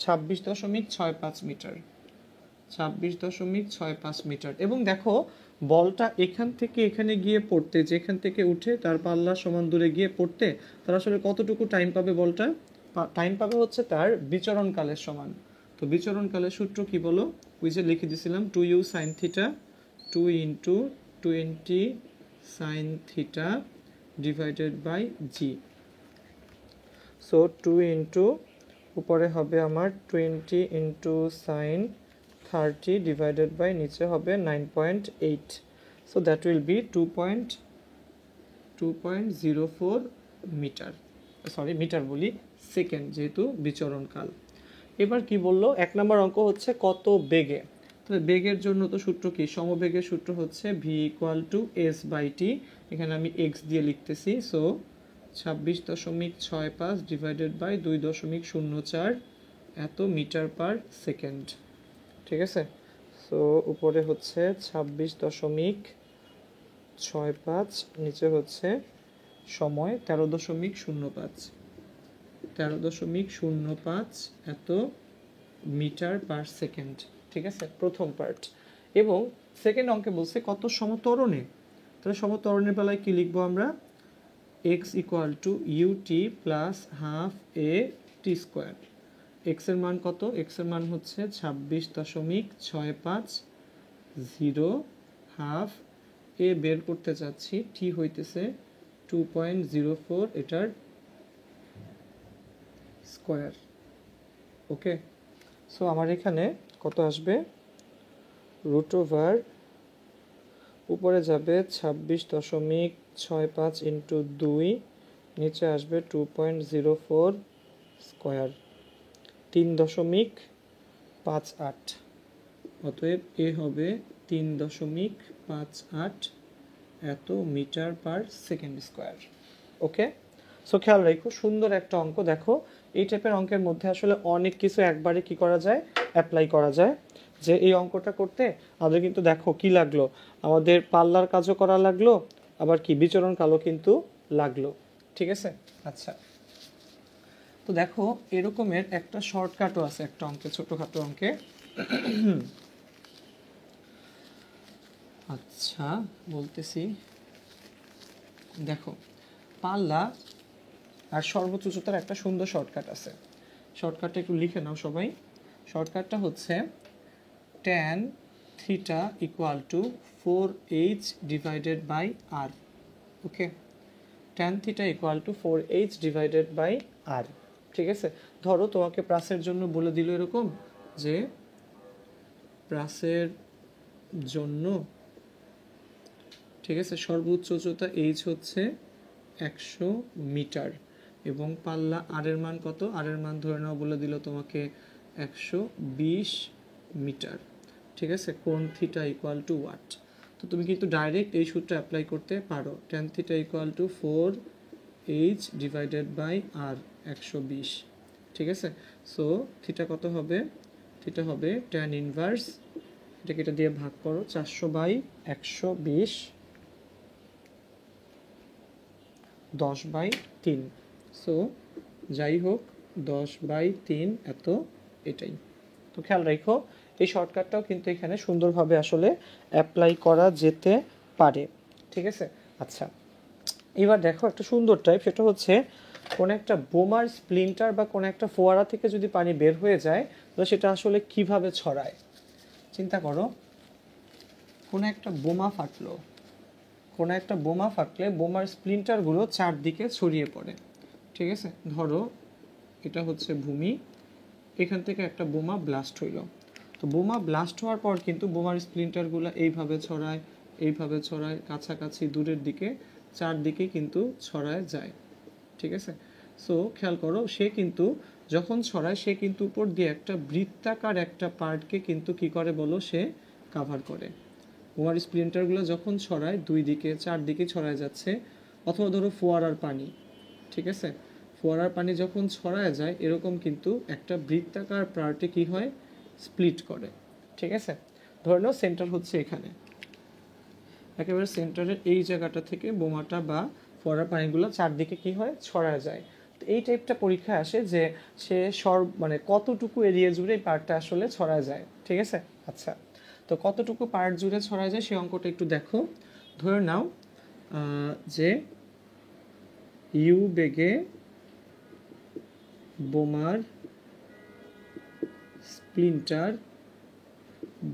26.65 মিটার। 26.65 মিটার। এবং দেখো বলটা এখান থেকে এখানে গিয়ে পড়তে, যেখান থেকে উঠে তার পাল্লা সমান দূরে গিয়ে পড়তে তার আসলে কতটুকু টাইম পাবে? বলটা টাইম পাবে হচ্ছে তার বিচরণকালের সমান। তো বিচরণকালের সূত্র কি বলো? ওই যে লিখে দিয়েছিলাম 2u sin theta 2 into 20 sin theta divided by g. So 2 into উপরে হবে আমার 20 ইন্টু সাইন 30 ডিভাইডেড বাই নিচে হবে 9.8। So that will be 2.04 meter, sorry meter বলি, সেকেন্ড, যেহেতু বিচরণকাল। এবার কি বললো? 1 নম্বর অঙ্ক হচ্ছে কত বেগে। তাহলে বেগের জন্য তো সূত্র কি? সমবেগের সূত্র হচ্ছে v equal to s by t. এখানে আমি এক্স দিয়ে লিখতেছি। সো 26.65 ডিভাইডেড বাই 2.04 এত মিটার পার সেকেন্ড। ঠিক আছে? সো উপরে হচ্ছে 26.65, নিচে হচ্ছে সময় 13.05 এত মিটার পার সেকেন্ড। ঠিক আছে, প্রথম পার্ট। এবং সেকেন্ড অঙ্কে বলছে কত সমত্বরণে। তাহলে সমত্বরণের বেলায় কি লিখবো আমরা? X equal to u t plus half a t square. এক্সের মান কত? এক্সের মান হচ্ছে 26.65, হাফ এ বের করতে চাচ্ছি, টি হইতেছে 2.04 এটার স্কোয়ার। ওকে, সো আমার এখানে কত আসবে? রুট ওভার উপরে যাবে 26.65 ইন্টু 2, নিচে আসবে 2.04 স্কোয়ার, 3.58। অতএব এ হবে 3.58 এত metre per second square. Okay, so খেয়াল রাখো, সুন্দর একটা অঙ্ক। দেখো এই টাইপের অঙ্কের মধ্যে আসলে অনেক কিছু একবারে কি করা যায়? অ্যাপ্লাই করা যায়। যে এই অঙ্কটা করতে আমাদের কিন্তু দেখো কি লাগলো, আমাদের পাল্লার কাজও করা লাগলো, আবার কি বিচরণ কালও কিন্তু লাগলো। ঠিক আছে, আচ্ছা। তো দেখো এরকমের একটা শর্টকাটও আছে একটা অঙ্কে, ছোটখাটো অঙ্কে। আচ্ছা বলতেছি, দেখো পাল্লা আর সর্বোচ্চ উচ্চতার একটা সুন্দর শর্টকাট আছে। শর্টকাটটা একটু লিখে নাও সবাই। শর্টকাটটা হচ্ছে tan theta equal to 4h divided by R. Okay, tan theta equal to 4h divided by R. ঠিক আছে, ধরো তোমাকে প্রাসের জন্য বলে দিল এরকম যে প্রাসের জন্য, ঠিক আছে, সর্বোচ্চ উচ্চতা h হচ্ছে 100 মিটার এবং পাল্লা আর এর মান কত? আর এর মান ধরে নাও বলে দিল তোমাকে 120 মিটার। ঠিক আছে, কোণ থিটা ইকুয়াল টু ওয়াট। তো তুমি কিন্তু ডাইরেক্ট এই সূত্র অ্যাপ্লাই করতে পারো। tan theta equal to 4h divided by R 120। ঠিক আছে, সো থিটা কত হবে? থিটা হবে tan ইনভার্স, এটাকে এটা দিয়ে ভাগ করো, 400/120 10/3। সো যাই হোক 10/3 এত, এটাই। তো খেয়াল রাখো এই শর্টকাটটাও কিন্তু এখানে সুন্দরভাবে আসলে অ্যাপ্লাই করা যেতে পারে। ঠিক আছে, আচ্ছা এবার দেখো একটা সুন্দর টাইপ, সেটা হচ্ছে কোনো একটা বোমার স্প্লিন্টার বা কোনো একটা ফোয়ারা থেকে যদি পানি বের হয়ে যায় তাহলে সেটা আসলে কিভাবে ছড়ায়। চিন্তা করো, কোনো একটা বোমা ফাটলো, কোনো একটা বোমা ফাটলে বোমার স্প্লিন্টারগুলো চারদিকে ছড়িয়ে পড়ে। ঠিক আছে, ধরো এটা হচ্ছে ভূমি, এখান থেকে একটা বোমা ব্লাস্ট হইল। তো বোমা ব্লাস্ট হওয়ার পর কিন্তু বোমার স্প্লিন্টারগুলো এইভাবে ছড়ায়, এইভাবে ছড়ায়, কাছাকাছি দূরের দিকে চারদিকে কিন্তু ছড়ায় যায়। ঠিক আছে, সো খেয়াল করো সে কিন্তু যখন ছড়ায় সে কিন্তু উপর দিয়ে একটা বৃত্তাকার একটা পার্টকে কিন্তু কি করে বলো, সে কাভার করে। বোমার স্প্লিন্টারগুলো যখন ছড়ায় দুই দিকে চারদিকে ছড়ায় যাচ্ছে, অথবা ধরো ফোয়ারার পানি, ঠিক আছে, ফোয়ারার পানি যখন ছড়ায় যায় এরকম কিন্তু একটা বৃত্তাকার পার্টে কি হয়, স্প্লিট করে। ঠিক আছে, ধরে নাও সেন্টার হচ্ছে এখানে, একেবারে সেন্টারের এই জায়গাটা থেকে বোমাটা বা ফোয়ারার পানিগুলো চারদিকে কি হয়, ছড়ায় যায়। তো এই টাইপটা পরীক্ষায় আসে যে সে মানে কতটুকু এরিয়া জুড়ে এই পার্টটা আসলে ছড়ায় যায়। ঠিক আছে, আচ্ছা, তো কতটুকু পার্ট জুড়ে ছড়ায় যায় সেই অঙ্কটা একটু দেখো। ধরে নাও যে ইউ বেগে বোমার স্প্লিন্টার,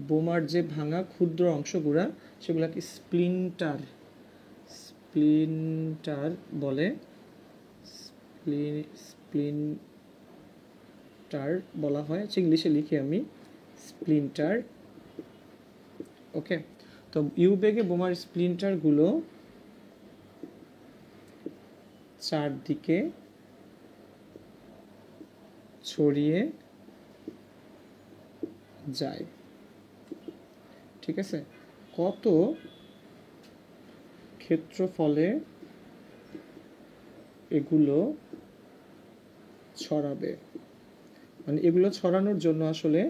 বোমার যে ভাঙা ক্ষুদ্র অংশগুলা সেগুলাকে স্প্লিন্টার স্প্লিন্টার বলে, স্প্লিন্টার বলা হয়, ইংলিশে লিখি আমি স্প্লিন্টার। ওকে, তো ইউ বেগে বোমার স্প্লিন্টারগুলো চারদিকে ছড়িয়ে যায়। ঠিক আছে, কত ক্ষেত্রফলে এগুলো ছড়াবে, মানে এগুলো ছড়ানোর জন্য আসলে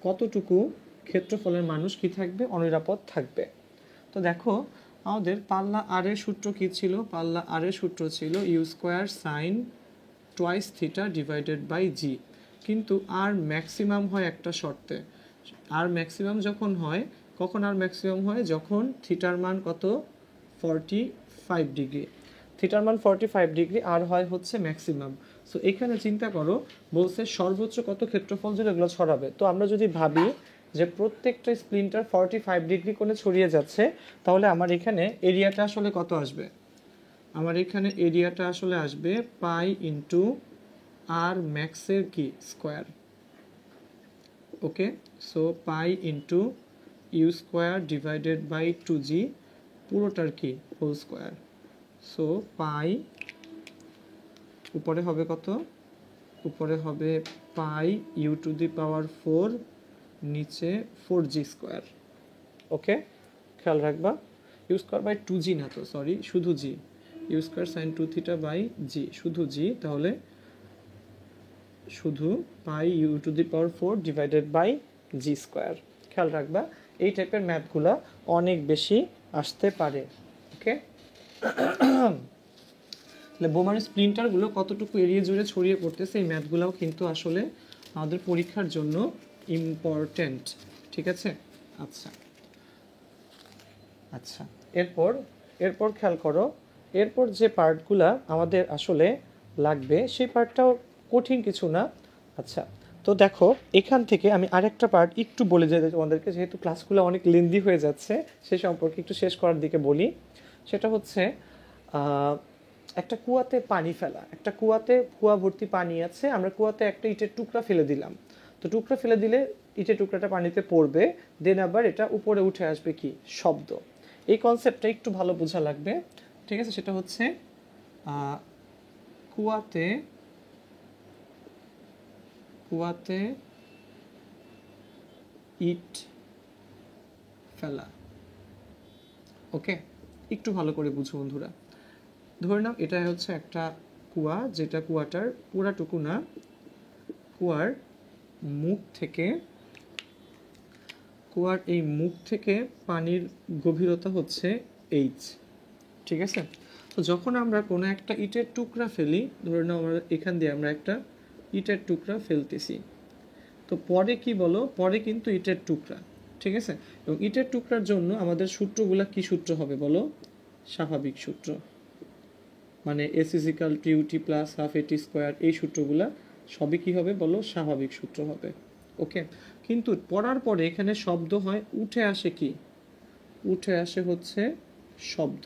কতটুকু ক্ষেত্রফলের মানুষ কি থাকবে, অনিরাপদ থাকবে। তো দেখো আমাদের পাল্লা আর এর সূত্র কি ছিল, পাল্লা আর এর সূত্র ছিল u square sine twice theta divided by g. কিন্তু আর ম্যাক্সিমাম হয় একটা শর্তে, আর ম্যাক্সিমাম যখন হয়, কখন আর ম্যাক্সিমাম হয়, যখন থিটার মান কত 45 ডিগ্রি, থিটার মান 45 ডিগ্রি, আর হয় হচ্ছে ম্যাক্সিমাম। সো এখানে চিন্তা করো বলছে সর্বোচ্চ কত ক্ষেত্রফল জুড়ে এগুলো ছড়াবে। তো আমরা যদি ভাবি যে প্রত্যেকটা স্প্লিন্টার 45 ডিগ্রি কোণে ছড়িয়ে যাচ্ছে, তাহলে আমার এখানে এরিয়াটা আসলে কত আসবে, আমার এখানে এরিয়াটা আসলে আসবে পাই ইন্টু আর ম্যাক্সের কি square. Okay, so pi into u square divided by 2g পুরোটার কি হোল স্কোয়ার। সো পাই উপরে হবে কত, উপরে হবে পাই ইউ টু দি পাওয়ার 4, নিচে 4g স্কোয়ার। ওকে, খেয়াল রাখবা ইউ স্কোয়ার বাই 2g না তো, সরি শুধু g, u square sine 2 theta by g, শুধু জি, তাহলে শুধু পাই u to the power 4 divided by g square. খেয়াল রাখবা এই টাইপের ম্যাথগুলা অনেক বেশি আসতে পারে। ওকে, তাহলে বোমার স্প্লিন্টারগুলো কতটুকু এরিয়া জুড়ে ছড়িয়ে পড়তেছে এই ম্যাথগুলোও কিন্তু আসলে আমাদের পরীক্ষার জন্য ইম্পর্টেন্ট। ঠিক আছে, আচ্ছা আচ্ছা, এরপর খেয়াল করো, এরপর যে পার্টগুলা আমাদের আসলে লাগবে সেই পার্টটাও কঠিন কিছু না। আচ্ছা, তো দেখো এখান থেকে আমি আরেকটা পার্ট একটু বলে যাই তোমাদেরকে, যেহেতু ক্লাসগুলো অনেক লেন্দি হয়ে যাচ্ছে সেই সম্পর্কে একটু শেষ করার দিকে বলি। সেটা হচ্ছে একটা কুয়াতে পানি ফেলা, একটা কুয়া ভর্তি পানি আছে, আমরা কুয়াতে একটা ইটের টুকরা ফেলে দিলাম। তো টুকরা ফেলে দিলে ইটের টুকরাটা পানিতে পড়বে, দেন আবার এটা উপরে উঠে আসবে কি শব্দ। এই কনসেপ্টটা একটু ভালো বোঝা লাগবে। ঠিক আছে, সেটা হচ্ছে কুয়াতে ইট ফেলা। ওকে, একটু ভালো করে বুঝো বন্ধুরা। ধরে নাও এটা হচ্ছে একটা কুয়া, যেটা কুয়াটার পুরাটুকু না, কুয়ার এই মুখ থেকে পানির গভীরতা হচ্ছে এইচ। ঠিক আছে, তো যখন আমরা কোনো একটা ইটের টুকরা ফেলি, ধরে নাও আমরা এখান দিয়ে আমরা একটা ইটের টুকরা ফেলতেছি, তো পরে কি বলো, পরে কিন্তু ইটের টুকরা। ঠিক আছে, এবং ইটের টুকরার জন্য আমাদের সূত্রগুলা কি সূত্র হবে বলো, স্বাভাবিক সূত্র, মানে s is equal to u t plus half এটি স্কোয়ার, এই সূত্রগুলা সবই কি হবে বলো, স্বাভাবিক সূত্র হবে। ওকে, কিন্তু পড়ার পরে এখানে শব্দ হয়, উঠে আসে কি, উঠে আসে হচ্ছে শব্দ,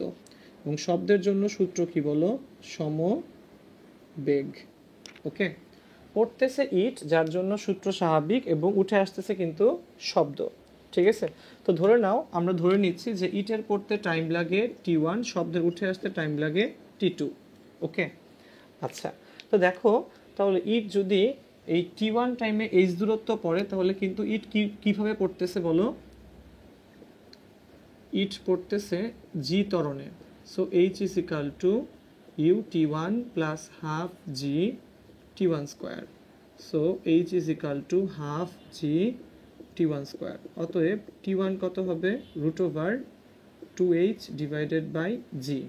এবং শব্দের জন্য সূত্র কি বলো, সমবেগ। ওকে, পড়তেছে ইট যার জন্য সূত্র স্বাভাবিক, এবং উঠে আসতেছে কিন্তু শব্দ। ঠিক আছে, তো ধরে নাও আমরা ধরে নিচ্ছি যে ইটের পড়তে টাইম লাগে t1, শব্দের উঠে আসতে টাইম লাগে t2। ওকে, আচ্ছা, তো দেখো তাহলে ইট যদি এই t1 টাইমে এইচ দূরত্ব পড়ে, তাহলে কিন্তু ইট কিভাবে পড়তেছে বলো, ইট পড়তেছে জি ত্বরণে। So h is equal to u t1 plus half g t1 square. So h is equal to half g t1 square. অতএব t1 কত হবে, √2h ডিভাইডেড বাই জি।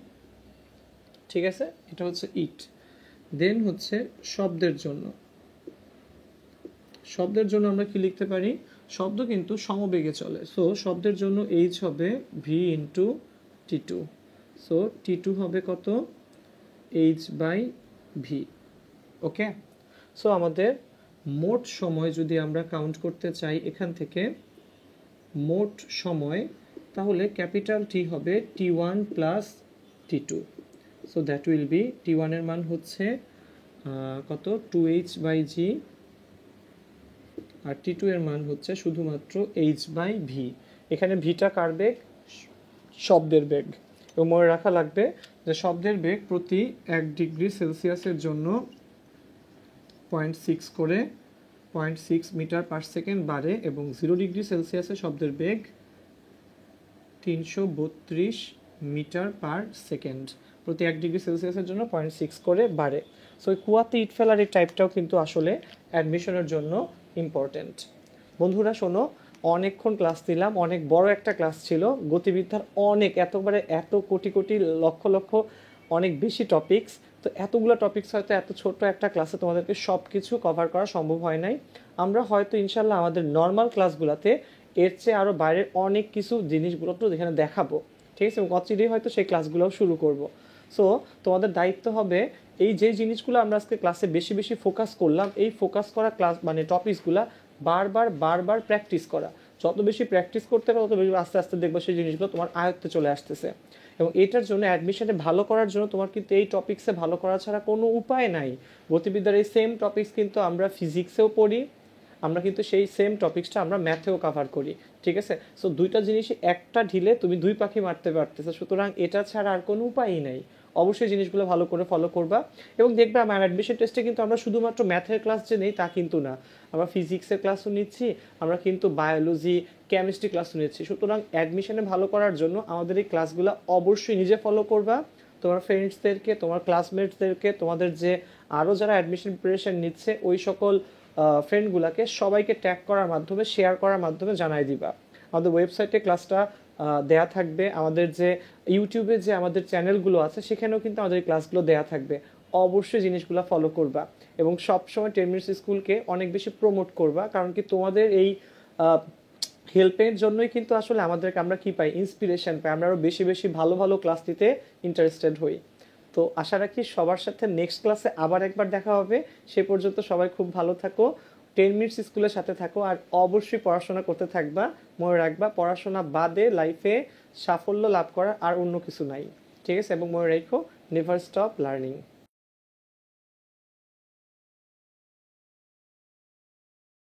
ঠিক আছে, এটা হচ্ছে ইট। দেন হচ্ছে শব্দের জন্য আমরা কি লিখতে পারি, শব্দ কিন্তু সমবেগে চলে, সো শব্দের জন্য এইচ হবে v into t two. So t two হবে কত, h by v. Okay, so আমাদের মোট সময় যদি আমরা কাউন্ট করতে চাই এখান থেকে মোট সময়, তাহলে ক্যাপিটাল টি হবে t one plus t two. So that will be t ওয়ানের মান হচ্ছে কত, টু এইচ বাই জি, আর টি টু এর মান হচ্ছে শুধুমাত্র এইচ বাই ভি। এখানে ভিটা কার বেগ, শব্দের বেগ। এবং মনে রাখা লাগবে যে শব্দের বেগ প্রতি 1 ডিগ্রি সেলসিয়াসের জন্য 0.6 করে 0.6 মিটার পার সেকেন্ড বাড়ে, এবং 0 ডিগ্রি সেলসিয়াসে শব্দের বেগ 332 মিটার পার সেকেন্ড, প্রতি 1 ডিগ্রি সেলসিয়াসের জন্য 0.6 করে বাড়ে। সো এই কুয়াতে ইট ফেলার এই টাইপটাও কিন্তু আসলে অ্যাডমিশনের জন্য ইম্পর্টেন্ট। বন্ধুরা শোনো, অনেকক্ষণ ক্লাস দিলাম, অনেক বড় একটা ক্লাস ছিল, গতিবিদ্যার অনেক এত কোটি কোটি লক্ষ লক্ষ অনেক বেশি টপিকস। তো এতগুলো টপিকস হয়তো এত ছোট্ট একটা ক্লাসে তোমাদেরকে সব কিছু কভার করা সম্ভব হয় নাই। আমরা হয়তো ইনশাল্লাহ আমাদের নর্মাল ক্লাসগুলোতে এর চেয়ে আরও বাইরের অনেক কিছু জিনিসগুলো তো এখানে দেখাবো, ঠিক আছে, এবং অচিরেই হয়তো সেই ক্লাসগুলোও শুরু করব। সো তোমাদের দায়িত্ব হবে এই যে জিনিসগুলো আমরা আজকে ক্লাসে বেশি বেশি ফোকাস করলাম, এই ফোকাস করা ক্লাস মানে টপিকসগুলো বারবার প্র্যাকটিস করা। যত বেশি প্র্যাকটিস করতে পারো তত বেশি আস্তে আস্তে দেখবো সেই জিনিসগুলো তোমার আয়ত্তে চলে আসতেছে। এবং এটার জন্য অ্যাডমিশনে ভালো করার জন্য তোমার কিন্তু এই টপিক্সে ভালো করা ছাড়া কোনো উপায় নাই। গতিবিদ্যার এই সেম টপিক্স কিন্তু আমরা ফিজিক্সেও পড়ি, আমরা কিন্তু সেই সেম টপিক্সটা আমরা ম্যাথেও কভার করি, ঠিক আছে। সো দুইটা জিনিসই একটা ঢিলে তুমি দুই পাখি মারতে পারতেছো, সুতরাং এটা ছাড়া আর কোনো উপায়ই নেই। অবশ্যই জিনিসগুলো ভালো করে ফলো করবা, এবং দেখবে আমার অ্যাডমিশন টেস্টে কিন্তু আমরা শুধুমাত্র ম্যাথের ক্লাস যে নেই তা কিন্তু না, আমরা ফিজিক্সের ক্লাসও নিচ্ছি, আমরা কিন্তু বায়োলজি, কেমিস্ট্রি ক্লাসও নিচ্ছি। সুতরাং অ্যাডমিশনে ভালো করার জন্য আমাদের এই ক্লাসগুলো অবশ্যই নিজে ফলো করবা, তোমার ফ্রেন্ডসদেরকে, তোমার ক্লাসমেটসদেরকে, তোমাদের যে আরও যারা অ্যাডমিশন প্রিপারেশন নিচ্ছে ওই সকল ফ্রেন্ডগুলোকে সবাইকে ট্যাগ করার মাধ্যমে, শেয়ার করার মাধ্যমে জানাই দিবা। আমাদের ওয়েবসাইটে ক্লাসটা দেয়া থাকবে, আমাদের যে ইউটিউবে যে আমাদের চ্যানেলগুলো আছে সেখানেও কিন্তু আমাদের ক্লাসগুলো দেয়া থাকবে। অবশ্যই জিনিসগুলো ফলো করবা, এবং সবসময় 10 মিনিটস স্কুলকে অনেক বেশি প্রমোট করবা, কারণ কি তোমাদের এই হেল্পের জন্যই কিন্তু আসলে আমাদেরকে আমরা কি পাই, ইন্সপিরেশন পাই, আমরা আরও বেশি বেশি ভালো ভালো ক্লাস নিতে ইন্টারেস্টেড হই। তো আশা রাখি সবার সাথে নেক্সট ক্লাসে আবার একবার দেখা হবে। সে পর্যন্ত সবাই খুব ভালো থাকো, 10 মিনিটস স্কুলের সাথে থাকো, আর অবশ্যই পড়াশোনা করতে থাকবা। মনে রাখবা পড়াশোনা বাদে লাইফে সাফল্য লাভ করার আর অন্য কিছু নাই, ঠিক আছে। এবং মনে রেখো, নেভার স্টপ লার্নিং।